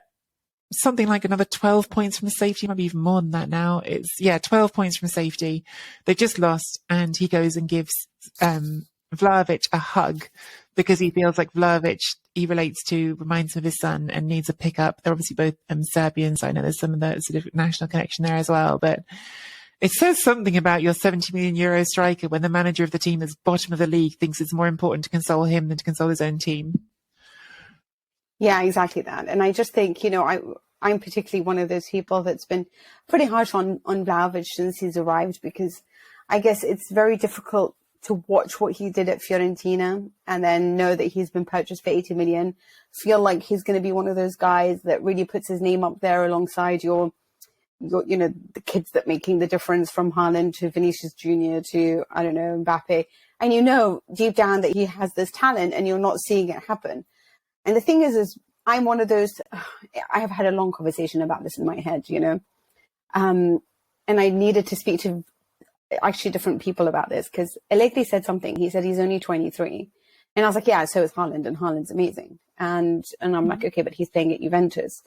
something like another 12 points from safety, maybe even more than that now. 12 points from safety. They just lost, and he goes and gives Vlahovic a hug because he feels like Vlahovic, reminds him of his son and needs a pickup. They're obviously both Serbian, so I know there's some of the sort of national connection there as well. But it says something about your 70 million euro striker when the manager of the team is bottom of the league thinks it's more important to console him than to console his own team. Yeah, exactly that. And I just think, I'm particularly one of those people that's been pretty harsh on Vlahovic since he's arrived, because I guess it's very difficult to watch what he did at Fiorentina and then know that he's been purchased for 80 million, feel like he's going to be one of those guys that really puts his name up there alongside your the kids that making the difference, from Haaland to Vinicius Jr. to, I don't know, Mbappe. And deep down that he has this talent and you're not seeing it happen. And the thing is I'm one of those, I have had a long conversation about this in my head, and I needed to speak to actually different people about this, because Allegri said something. He said he's only 23. And I was like, yeah, so is Haaland, and Haaland's amazing. And I'm like, okay, but he's playing at Juventus.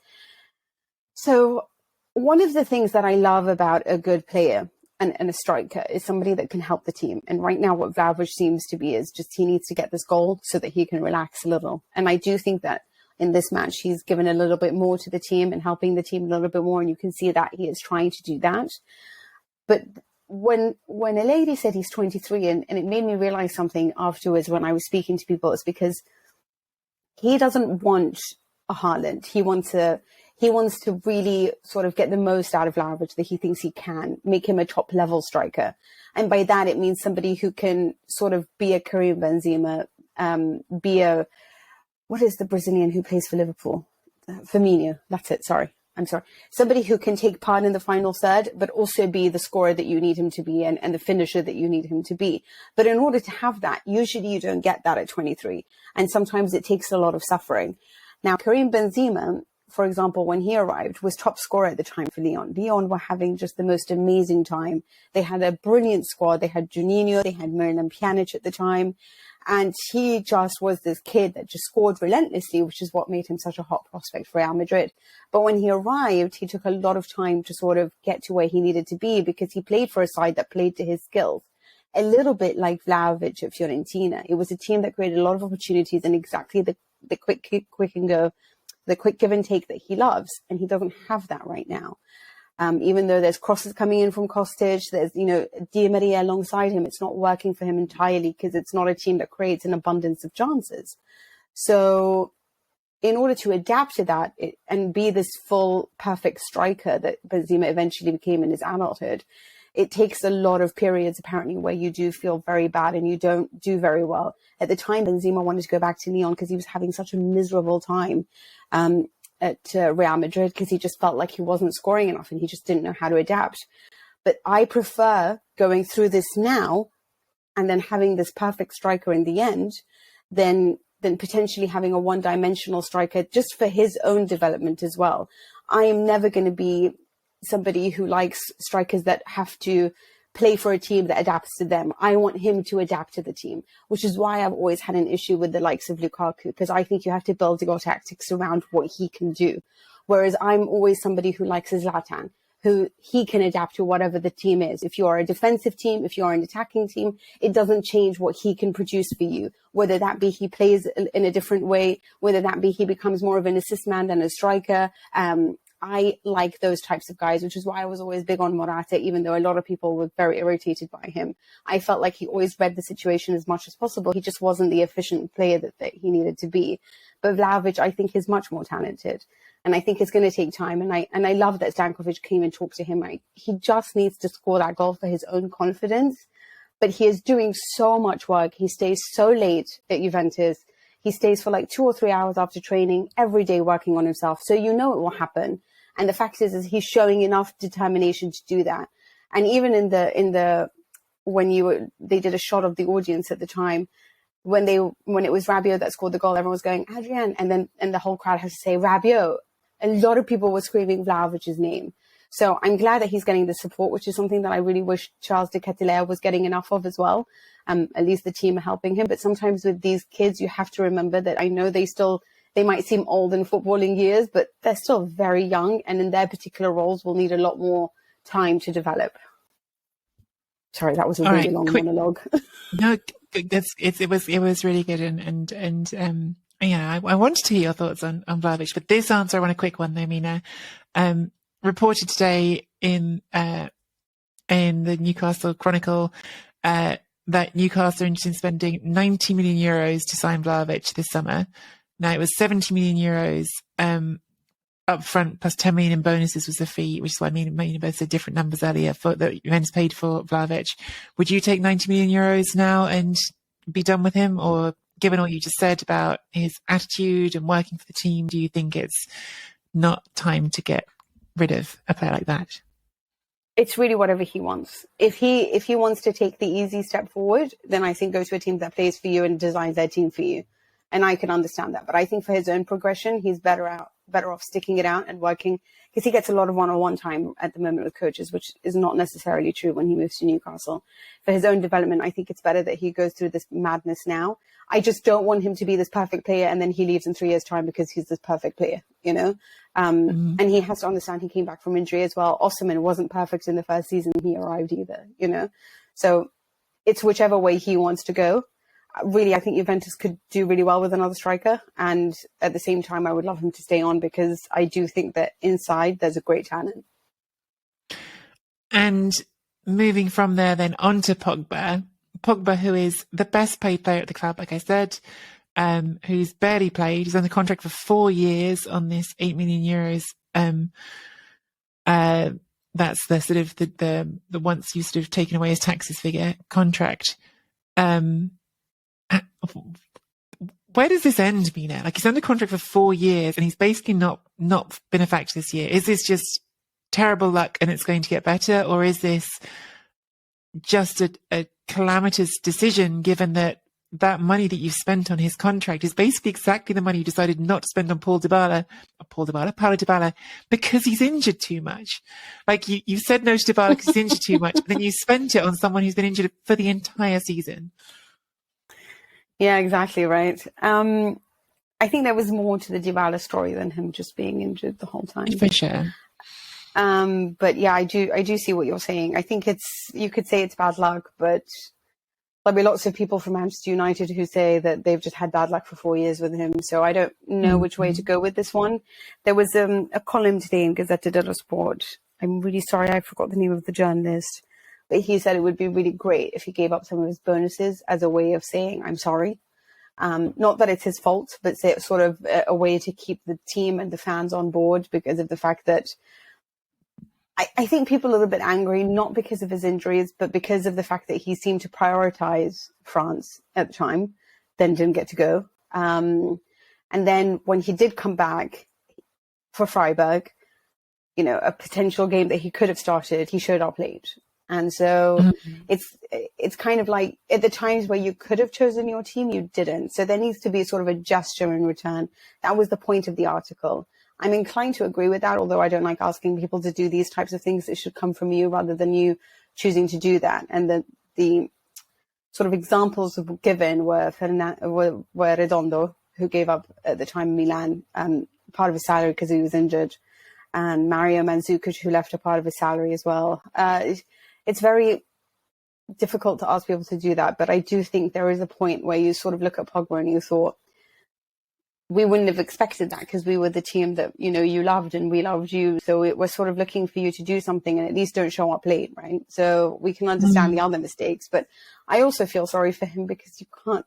So one of the things that I love about a good player and a striker is somebody that can help the team. And right now what Vlahovic seems to be is just he needs to get this goal so that he can relax a little. And I do think that in this match, he's given a little bit more to the team and helping the team a little bit more. And you can see that he is trying to do that. But when a lady said he's 23, and it made me realize something afterwards when I was speaking to people, is because he doesn't want a Haaland. He wants to really sort of get the most out of Vlahovic that he thinks he can, make him a top level striker. And by that, it means somebody who can sort of be a Karim Benzema, what is the Brazilian who plays for Liverpool? Firmino. That's it. Sorry. I'm sorry. Somebody who can take part in the final third, but also be the scorer that you need him to be and the finisher that you need him to be. But in order to have that, usually you don't get that at 23. And sometimes it takes a lot of suffering. Now, Karim Benzema, for example, when he arrived, was top scorer at the time for Lyon. Lyon were having just the most amazing time. They had a brilliant squad. They had Juninho, they had Miralem Pjanic at the time. And he just was this kid that just scored relentlessly, which is what made him such a hot prospect for Real Madrid. But when he arrived, he took a lot of time to sort of get to where he needed to be, because he played for a side that played to his skills. A little bit like Vlahovic at Fiorentina. It was a team that created a lot of opportunities and exactly the quick and go, the quick give and take that he loves. And he doesn't have that right now. Even though there's crosses coming in from Kostic, there's, Di Maria alongside him, it's not working for him entirely because it's not a team that creates an abundance of chances. So in order to adapt to that and be this full, perfect striker that Benzema eventually became in his adulthood, it takes a lot of periods, apparently, where you do feel very bad and you don't do very well. At the time, Benzema wanted to go back to Lyon because he was having such a miserable time at Real Madrid, because he just felt like he wasn't scoring enough and he just didn't know how to adapt. But I prefer going through this now and then having this perfect striker in the end than potentially having a one-dimensional striker just for his own development as well. I am never going to be somebody who likes strikers that have to play for a team that adapts to them. I want him to adapt to the team, which is why I've always had an issue with the likes of Lukaku, because I think you have to build your tactics around what he can do. Whereas I'm always somebody who likes Zlatan, who he can adapt to whatever the team is. If you are a defensive team, if you are an attacking team, it doesn't change what he can produce for you, whether that be he plays in a different way, whether that be he becomes more of an assist man than a striker. I like those types of guys, which is why I was always big on Morata, even though a lot of people were very irritated by him. I felt like he always read the situation as much as possible. He just wasn't the efficient player that he needed to be. But Vlahovic, I think, is much more talented. And I think it's going to take time. And I love that Stankovic came and talked to him. He just needs to score that goal for his own confidence. But he is doing so much work. He stays so late at Juventus. He stays for like 2 or 3 hours after training every day working on himself. So it will happen. And the fact is he's showing enough determination to do that. And even in the when they did a shot of the audience at the time, when it was Rabiot that scored the goal, everyone was going Adrian, and the whole crowd has to say Rabiot. A lot of people were screaming Vlahovic's name. So I'm glad that he's getting the support, which is something that I really wish Charles de Ketelaere was getting enough of as well. At least the team are helping him. But sometimes with these kids, you have to remember that I know they might seem old in footballing years, but they're still very young, and in their particular roles will need a lot more time to develop. Sorry, that was a really long monologue. No, it was really good, and yeah, I wanted to hear your thoughts on Vlahovic, but this answer, I want a quick one though, Mina. Reported today in the Newcastle Chronicle that Newcastle are interested in spending 90 million euros to sign Vlahovic this summer. Now, it was 70 million euros up front plus 10 million in bonuses was the fee, which is why I mean both said different numbers earlier for that Juventus paid for Vlahovic. Would you take 90 million euros now and be done with him? Or given what you just said about his attitude and working for the team, do you think it's not time to get rid of a player like that? It's really whatever he wants. If he wants to take the easy step forward, then I think go to a team that plays for you and designs their team for you. And I can understand that. But I think for his own progression, he's better off sticking it out and working, because he gets a lot of one-on-one time at the moment with coaches, which is not necessarily true when he moves to Newcastle. For his own development, I think it's better that he goes through this madness now. I just don't want him to be this perfect player and then he leaves in 3 years' time because he's this perfect player, you know? And he has to understand he came back from injury as well. Osimhen wasn't perfect in the first season he arrived either, you know? So it's whichever way he wants to go. Really, I think Juventus could do really well with another striker. And at the same time, I would love him to stay on because I do think that inside there's a great talent. And moving from there then on to Pogba. Pogba, who is the best paid player at the club, like I said, who's barely played. He's under contract for 4 years on this 8 million euros. That's the sort of the once you sort of taken away his taxes figure contract. Where does this end, Mina? Like, he's under contract for 4 years and he's basically not been affected this year. Is this just terrible luck and it's going to get better? Or is this just a calamitous decision, given that money that you've spent on his contract is basically exactly the money you decided not to spend on Paulo Dybala, because he's injured too much. Like, you said no to Dybala because he's injured too much, and then you spent it on someone who's been injured for the entire season. Yeah, exactly right. I think there was more to the Dybala story than him just being injured the whole time. For sure. But yeah, I do see what you're saying. I think you could say it's bad luck, but there'll be lots of people from Manchester United who say that they've just had bad luck for 4 years with him. So I don't know which way to go with this one. There was a column today in Gazzetta dello Sport. I'm really sorry, I forgot the name of the journalist. But he said it would be really great if he gave up some of his bonuses as a way of saying, I'm sorry. Not that it's his fault, but sort of a way to keep the team and the fans on board, because of the fact that I think people are a little bit angry, not because of his injuries, but because of the fact that he seemed to prioritize France at the time, then didn't get to go. And then when he did come back for Freiburg, you know, a potential game that he could have started, he showed up late. And so it's kind of like at the times where you could have chosen your team, you didn't. So there needs to be sort of a gesture in return. That was the point of the article. I'm inclined to agree with that, although I don't like asking people to do these types of things. It should come from you rather than you choosing to do that. And the sort of examples given were Redondo, who gave up at the time Milan part of his salary because he was injured, and Mario Mandzukic, who left a part of his salary as well. It's very difficult to ask people to do that, but I do think there is a point where you sort of look at Pogba and you thought, we wouldn't have expected that because we were the team that, you know, you loved and we loved you. So we're sort of looking for you to do something and at least don't show up late, right? So we can understand the other mistakes, but I also feel sorry for him because you can't,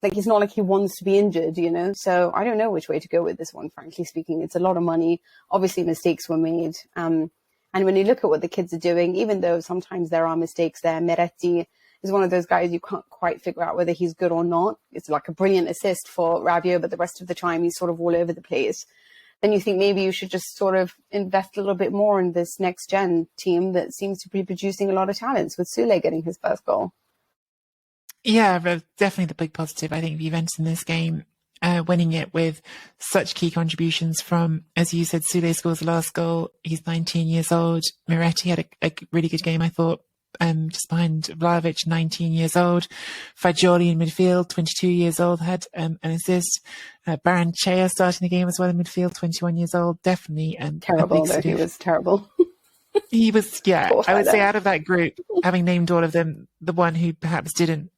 like, it's not like he wants to be injured, you know? So I don't know which way to go with this one, frankly speaking. It's a lot of money. Obviously mistakes were made. And when you look at what the kids are doing, even though sometimes there are mistakes there, Meretti is one of those guys you can't quite figure out whether he's good or not. It's like a brilliant assist for Rabiot, but the rest of the time he's sort of all over the place. then you think maybe you should just sort of invest a little bit more in this next gen team that seems to be producing a lot of talents, with Sule getting his first goal. Yeah, but definitely the big positive, I think, Juventus in this game, winning it with such key contributions from, as you said, Sule scores the last goal. He's 19 years old. Miretti had a really good game, I thought, just behind Vlahovic, 19 years old. Fagioli in midfield, 22 years old, had an assist. Baranchea starting the game as well in midfield, 21 years old. Definitely terrible, though. He was terrible. He was, yeah, I would say out of that group, having named all of them, the one who perhaps didn't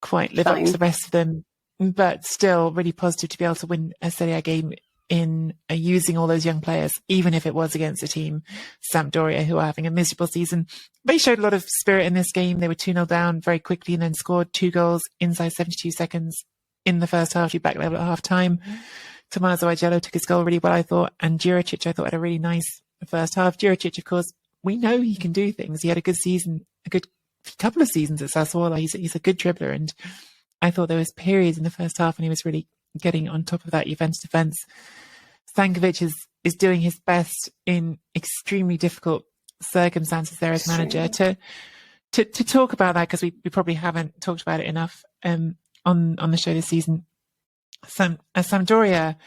quite live up to the rest of them, but still really positive to be able to win a Serie A game in using all those young players, even if it was against a team, Sampdoria, who are having a miserable season. They showed a lot of spirit in this game. They were 2-0 down very quickly and then scored 2 goals inside 72 seconds in the first half, to back level at half time. Tommaso Agello took his goal really well, I thought, and Juricic, I thought, had a really nice first half. Juricic, of course, we know he can do things. He had a good season, a good couple of seasons at Sassuolo. He's a good dribbler, and I thought there was periods in the first half when he was really getting on top of that Juventus defence. Stankovic is doing his best in extremely difficult circumstances there as manager. To talk about that, because we probably haven't talked about it enough on the show this season. Sampdoria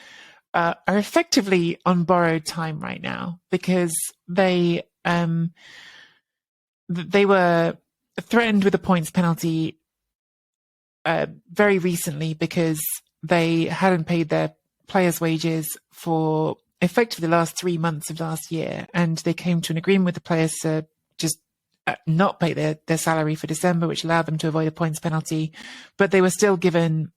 are effectively on borrowed time right now, because they were threatened with a points penalty very recently because they hadn't paid their players' wages for effectively the last 3 months of last year, and they came to an agreement with the players to just not pay their salary for December, which allowed them to avoid a points penalty, but they were still given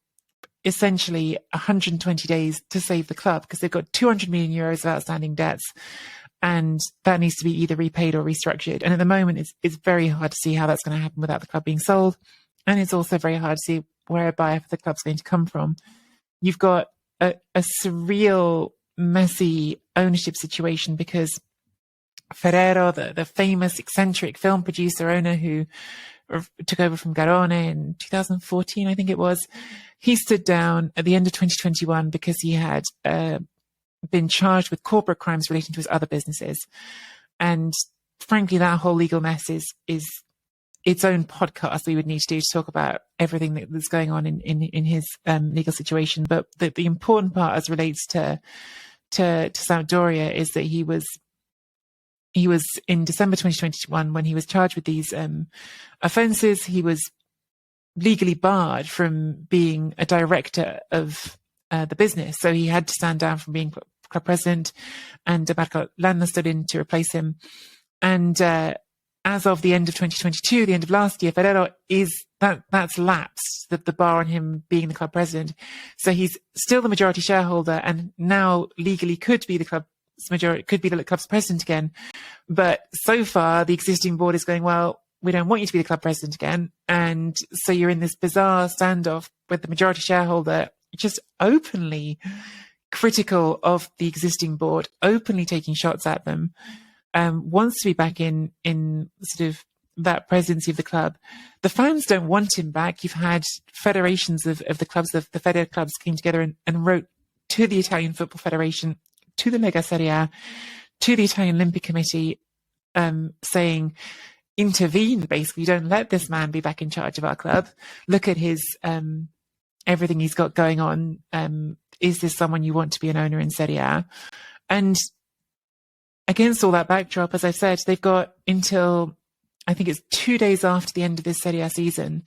essentially 120 days to save the club, because they've got 200 million euros of outstanding debts, and that needs to be either repaid or restructured. And at the moment, it's very hard to see how that's going to happen without the club being sold. And it's also very hard to see where a buyer for the club's going to come from. You've got a surreal, messy ownership situation, because Ferrero, the famous eccentric film producer owner who took over from Garone in 2014, I think it was, he stood down at the end of 2021 because he had been charged with corporate crimes relating to his other businesses. And frankly, that whole legal mess is its own podcast we would need to do to talk about everything that's going on in his legal situation. But the important part as relates to Sampdoria is that he was in December 2021, when he was charged with these offences, he was legally barred from being a director of the business. So he had to stand down from being club president, and Marco Landa stood in to replace him. And as of the end of 2022, the end of last year, Ferrero that's lapsed, the bar on him being the club president. So he's still the majority shareholder, and now legally could be the club's president again. But so far, the existing board is going, well, we don't want you to be the club president again. And so you're in this bizarre standoff with the majority shareholder, just openly critical of the existing board, openly taking shots at them, wants to be back in sort of that presidency of the club. The fans don't want him back. You've had federations of the clubs, the Fede clubs came together and wrote to the Italian Football Federation, to the Lega Serie A, to the Italian Olympic Committee, saying, intervene, basically. Don't let this man be back in charge of our club. Look at his everything he's got going on. Is this someone you want to be an owner in Serie A? And against all that backdrop, as I've said, they've got until, I think it's 2 days after the end of this Serie A season,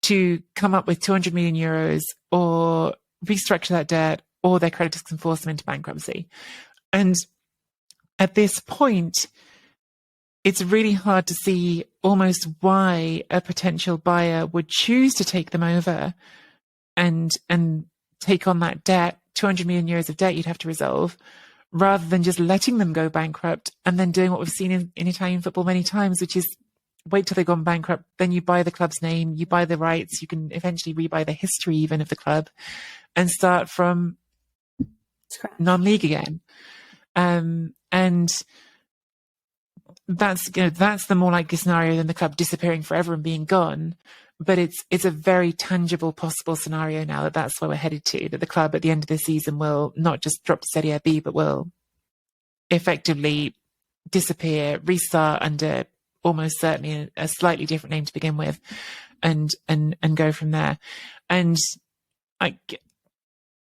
to come up with 200 million euros or restructure that debt, or their creditors can force them into bankruptcy. And at this point, it's really hard to see almost why a potential buyer would choose to take them over and take on that debt, 200 million euros of debt you'd have to resolve, rather than just letting them go bankrupt and then doing what we've seen in Italian football many times, which is wait till they've gone bankrupt, then you buy the club's name, you buy the rights, you can eventually rebuy the history even of the club and start from non-league again. And that's the more likely scenario than the club disappearing forever and being gone. but it's a very tangible possible scenario now that that's where we're headed to, that the club at the end of the season will not just drop to Serie B, but will effectively disappear, restart under almost certainly a slightly different name to begin with, and go from there. And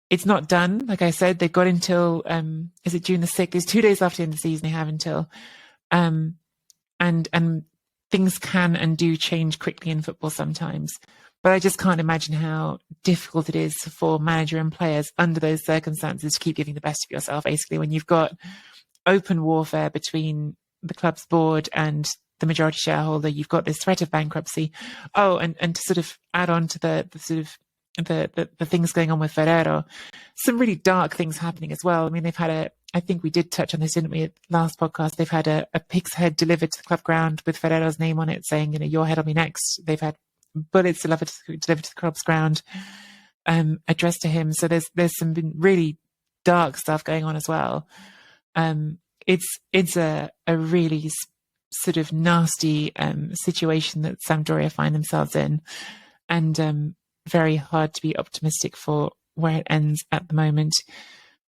it's not done. Like I said, they've got until is it June the 6th? It's 2 days after the end of the season. They have until and things can and do change quickly in football sometimes. But I just can't imagine how difficult it is for manager and players under those circumstances to keep giving the best of yourself, basically, when you've got open warfare between the club's board and the majority shareholder. You've got this threat of bankruptcy. Oh, and to sort of add on to the sort of the things going on with Ferrero, some really dark things happening as well. I mean, they've had I think we did touch on this, didn't we, at last podcast? They've had a pig's head delivered to the club ground with Ferrero's name on it, saying, your head will be next. They've had bullets delivered to the club's ground, addressed to him. So there's some really dark stuff going on as well. It's a really sort of nasty situation that Sampdoria find themselves in, and very hard to be optimistic for where it ends at the moment.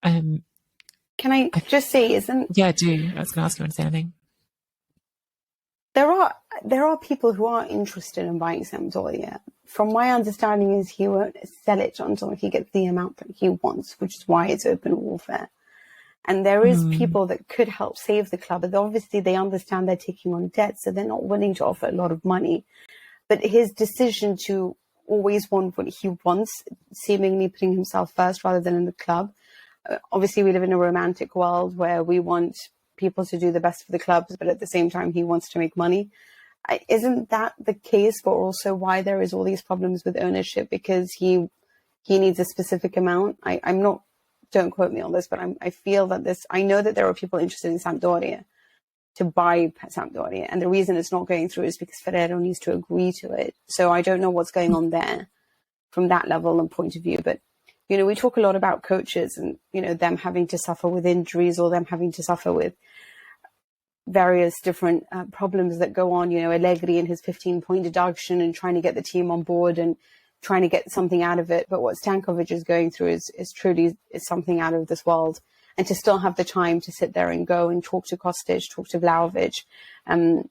Can I just say, Yeah, do. I was going to ask you to say anything. There are people who are interested in buying Sampdoria. From my understanding is he won't sell it until he gets the amount that he wants, which is why it's open warfare. And there is people that could help save the club. But obviously they understand they're taking on debt, so they're not willing to offer a lot of money. But his decision to always want what he wants, seemingly putting himself first rather than in the club. Obviously, we live in a romantic world where we want people to do the best for the clubs, but at the same time, he wants to make money. Isn't that the case, but also why there is all these problems with ownership? Because he needs a specific amount. I'm not, don't quote me on this, but I feel that I know that there are people interested in Sampdoria to buy Sampdoria. And the reason it's not going through is because Ferrero needs to agree to it. So I don't know what's going on there from that level and point of view. But, we talk a lot about coaches and, them having to suffer with injuries or them having to suffer with various different problems that go on, Allegri and his 15-point deduction and trying to get the team on board and trying to get something out of it. But what Stankovic is going through is truly something out of this world. And to still have the time to sit there and go and talk to Kostic, talk to Vlahovic. And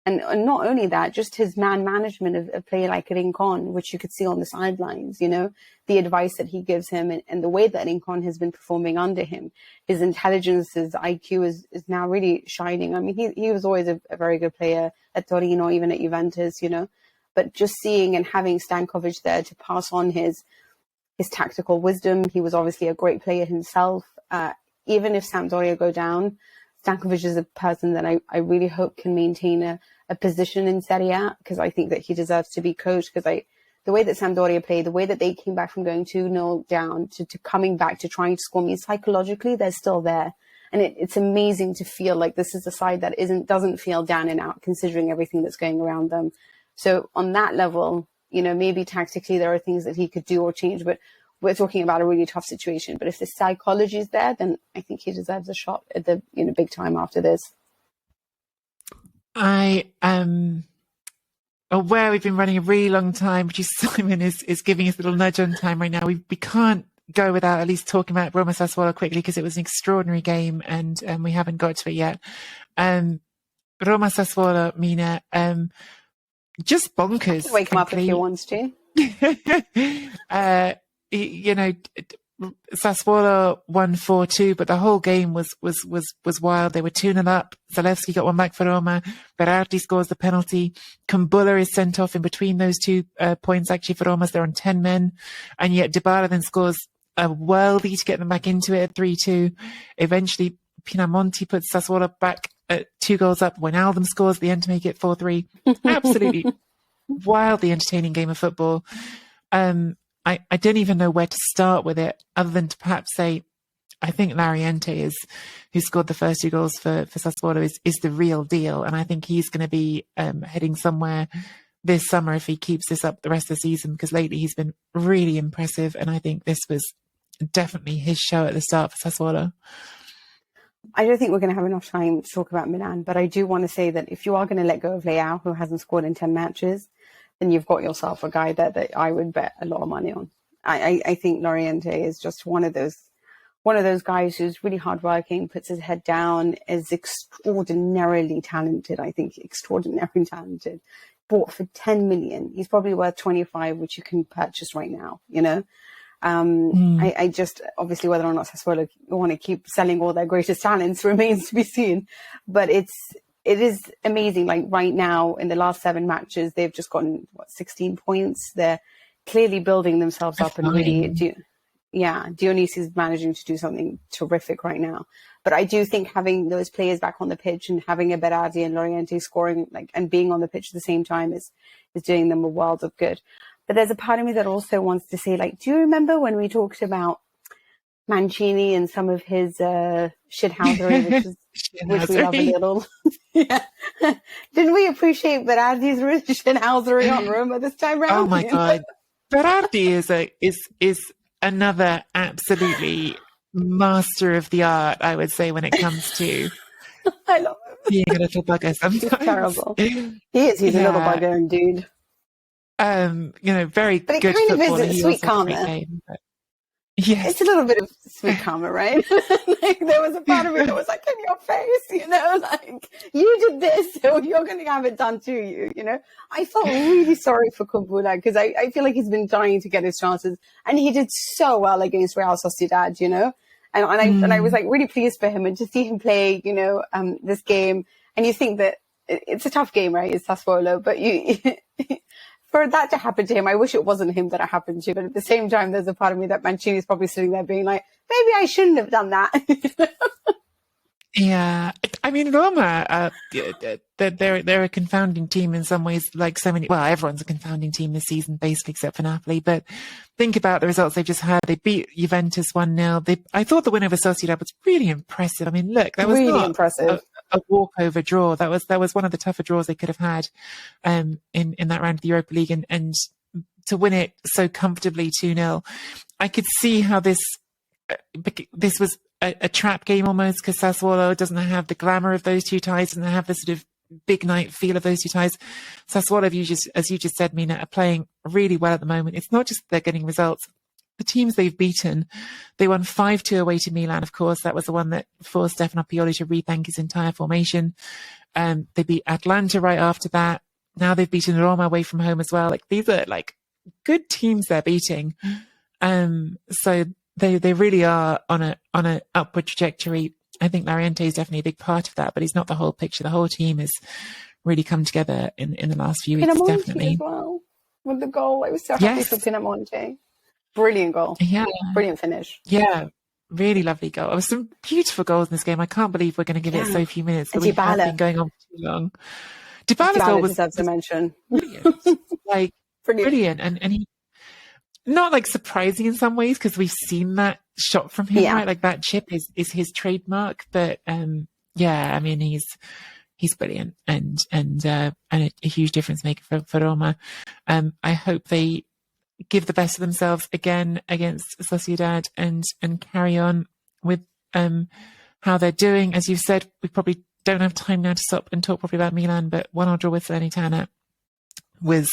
not only that, just his management of a player like Rincon, which you could see on the sidelines, the advice that he gives him and the way that Rincon has been performing under him. His intelligence, his IQ is now really shining. I mean, he was always a very good player at Torino, even at Juventus, But just seeing and having Stankovic there to pass on his tactical wisdom. He was obviously a great player himself. Even if Sampdoria go down, Stankovic is a person that I really hope can maintain a position in Serie A, because I think that he deserves to be coached, because the way that Sampdoria played, the way that they came back from going 2-0 down to coming back to trying to score me, psychologically, they're still there. And it's amazing to feel like this is a side that doesn't feel down and out, considering everything that's going around them. So on that level, maybe tactically there are things that he could do or change, but we're talking about a really tough situation. But if the psychology is there, then I think he deserves a shot at the big time after this. I am aware we've been running a really long time. Producer Simon is giving us a little nudge on time right now. We can't go without at least talking about Roma Sassuolo quickly, because it was an extraordinary game and we haven't got to it yet. Roma Sassuolo, Mina, just bonkers. Wake him up if he wants to. Sassuolo won 4-2, but the whole game was wild. They were 2-0 up. Zalewski got one back for Roma. Berardi scores the penalty. Kumbulla is sent off in between those 2 points, actually, for Roma. They're on 10 men. And yet Dybala then scores a worldie to get them back into it at 3-2. Eventually, Pinamonti puts Sassuolo back at 2 goals up. Wijnaldum scores at the end to make it 4-3. Absolutely wildly entertaining game of football. I don't even know where to start with it, other than to perhaps say, I think Lariente who scored the first 2 goals for Sassuolo is the real deal. And I think he's going to be heading somewhere this summer if he keeps this up the rest of the season, because lately he's been really impressive. And I think this was definitely his show at the start for Sassuolo. I don't think we're going to have enough time to talk about Milan, but I do want to say that if you are going to let go of Leao, who hasn't scored in 10 matches, then you've got yourself a guy there that I would bet a lot of money on. I think Loriente is just one of those guys who's really hardworking, puts his head down, is extraordinarily talented. I think extraordinarily talented. Bought for 10 million. He's probably worth 25, which you can purchase right now, you know? I just, obviously, whether or not Sassuolo want to keep selling all their greatest talents remains to be seen. But it is amazing. Like right now, in the last 7 matches, they've just gotten 16 points. They're clearly building themselves up, and really, Dionys is managing to do something terrific right now. But I do think having those players back on the pitch and having a Berardi and Loriente scoring and being on the pitch at the same time is doing them a world of good. But there's a part of me that also wants to say, do you remember when we talked about Mancini and some of his shithousery, which we love a little? Yeah. Didn't we appreciate Berardi's shithousery on Roma this time round? Oh my God. Berardi is another absolutely master of the art, I would say, when it comes to I love him. being a little bugger sometimes. He's terrible. He is. He's a little bugger indeed. Very but good it kind footballer. of is a sweet karma. Yes. It's a little bit of sweet karma, right? There was a part of me that was like, in your face, you did this, so you're going to have it done to you, I felt really sorry for Kumbula because I feel like he's been dying to get his chances, and he did so well against Real Sociedad, and I was really pleased for him, and to see him play, this game, and you think that it's a tough game, right? It's Sassuolo, but for that to happen to him, I wish it wasn't him that it happened to, but at the same time, there's a part of me that Mancini's probably sitting there being like, maybe I shouldn't have done that. Yeah. I mean, Roma, they're a confounding team in some ways, everyone's a confounding team this season, basically, except for Napoli. But think about the results they've just had. They beat Juventus 1-0. I thought the win over Sociedad was really impressive. I mean, look, that was really not impressive. A walkover draw. That was one of the tougher draws they could have had in that round of the Europa League, and to win it so comfortably 2-0. I could see how this was a trap game almost, because Sassuolo doesn't have the glamour of those two ties, doesn't have the sort of big night feel of those two ties. Sassuolo, as you just said, Mina, are playing really well at the moment. It's not just they're getting results. The teams they've beaten, they won 5-2 away to Milan, of course. That was the one that forced Stefano Pioli to rethink his entire formation. They beat Atalanta right after that. Now they've beaten Roma away from home as well. These are good teams they're beating. So they really are on a upward trajectory. I think Loriente is definitely a big part of that, but he's not the whole picture. The whole team has really come together in the last few weeks, Pinamonti definitely. As well, with the goal. I was so happy for Pinamonti. Brilliant goal. Yeah. Brilliant finish. Yeah. Really lovely goal. There were some beautiful goals in this game. I can't believe we're going to give it so few minutes, but we have been going on for too long. Dybala's goal was deserves a mention. Brilliant. Brilliant. And he, not surprising in some ways, because we've seen that shot from him, right? That chip is his trademark. But I mean, he's brilliant and a huge difference maker for Roma. I hope they give the best of themselves again against Sociedad and carry on with how they're doing. As you've said, we probably don't have time now to stop and talk properly about Milan, but 1-1 draw with Salernitana was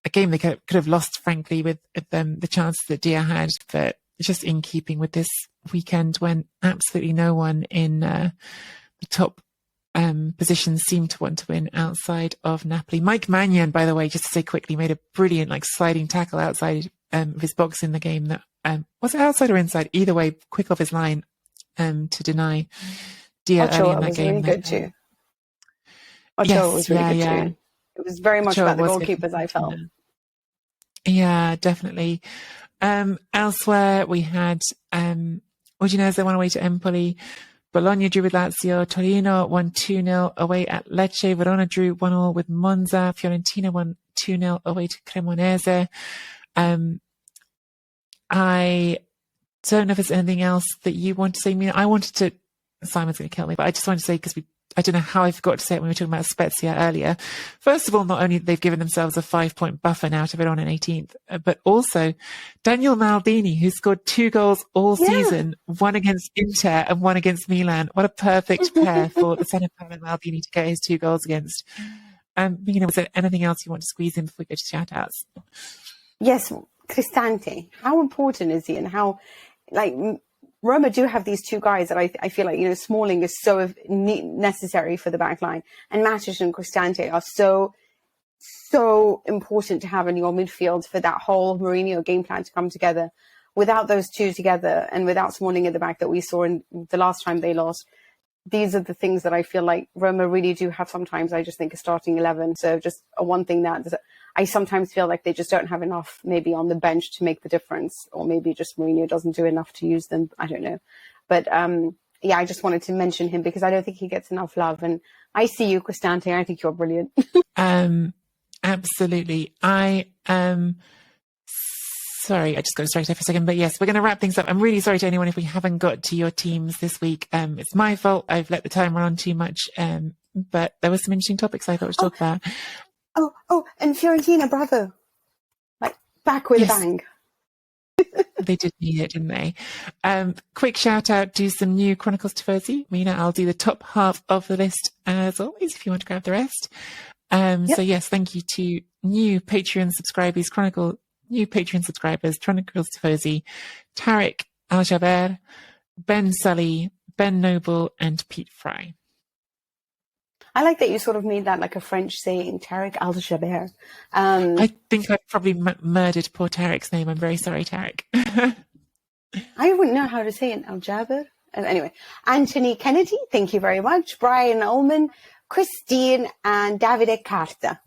a game they could have lost, frankly, with the chances that Dia had, but just in keeping with this weekend when absolutely no one in the top positions seemed to want to win outside of Napoli. Mike Maignan, by the way, just to say quickly, made a brilliant sliding tackle outside of his box in the game. That was it outside or inside? Either way, quick off his line to deny Dia early in that game. Really good too. Ochoa was really good too. It was very much about the goalkeepers, I felt. Yeah, definitely. Elsewhere, we had Udinese won away to Empoli. Bologna drew with Lazio. Torino won 2-0 away at Lecce. Verona drew 1-1 with Monza. Fiorentina won 2-0 away to Cremonese. I don't know if there's anything else that you want to say, Mina. Simon's going to kill me, but I just wanted to say, because I don't know how I forgot to say it when we were talking about Spezia earlier. First of all, not only they've given themselves a 5-point buffer now to Verona in 18th, but also Daniel Maldini, who scored 2 goals all season, one against Inter and one against Milan. What a perfect pair for the centre back Maldini to get his 2 goals against. Mina, was there anything else you want to squeeze in before we go to shout-outs? Yes, Cristante. How important is he? And how, like, Roma do have these two guys that I feel like, you know, Smalling is so necessary for the back line. And Matic and Cristante are so important to have in your midfield for that whole Mourinho game plan to come together. Without those two together and without Smalling at the back that we saw in the last time they lost, these are the things that I feel like Roma really do have sometimes. I just think a starting 11. So just one thing that I sometimes feel like they just don't have enough maybe on the bench to make the difference, or maybe just Mourinho doesn't do enough to use them. I don't know. But yeah, I just wanted to mention him because I don't think he gets enough love. And I see you, Cristante. I think you're brilliant. Absolutely. Sorry, I just got distracted for a second, but yes, we're going to wrap things up. I'm really sorry to anyone if we haven't got to your teams this week. It's my fault. I've let the time run on too much. But there were some interesting topics I thought we'd talk about. Oh, and Fiorentina, bravo. Like, back with a bang. They did need it, didn't they? Quick shout out to some new Chronicles Tifosi. Mina, I'll do the top half of the list as always if you want to grab the rest. So yes, thank you to new Patreon subscribers, Chronicles Tifosi, Tarek Al-Jaber, Ben Sully, Ben Noble, and Pete Fry. I like that you sort of made that like a French saying, Tarek Al-Jaber. I think I've probably murdered poor Tarek's name. I'm very sorry, Tarek. I wouldn't know how to say it, Al-Jaber. Anyway, Anthony Kennedy, thank you very much. Brian Ullman, Christine, and Davide Carta.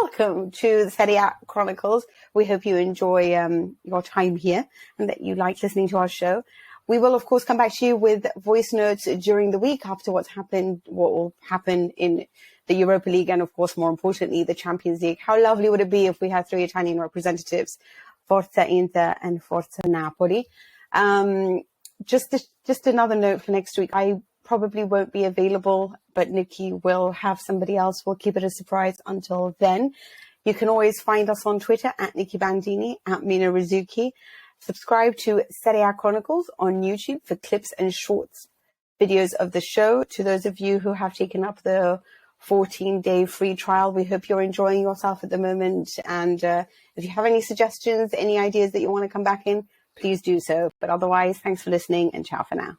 Welcome to the Serie A Chronicles. We hope you enjoy your time here and that you like listening to our show. We will, of course, come back to you with voice notes during the week after what will happen in the Europa League and, of course, more importantly, the Champions League. How lovely would it be if we had 3 Italian representatives, Forza Inter and Forza Napoli? Just another note for next week. I probably won't be available, but Nicky will have somebody else. We'll keep it a surprise until then. You can always find us on Twitter at Nicky Bandini, at Mina Rizuki. Subscribe to Serie A Chronicles on YouTube for clips and shorts videos of the show. To those of you who have taken up the 14-day free trial, we hope you're enjoying yourself at the moment. And if you have any suggestions, any ideas that you want to come back in, please do so. But otherwise, thanks for listening and ciao for now.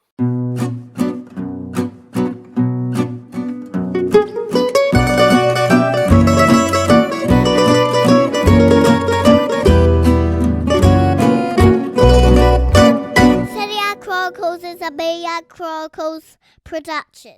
Serie A Chronicles is a Media Chronicles production.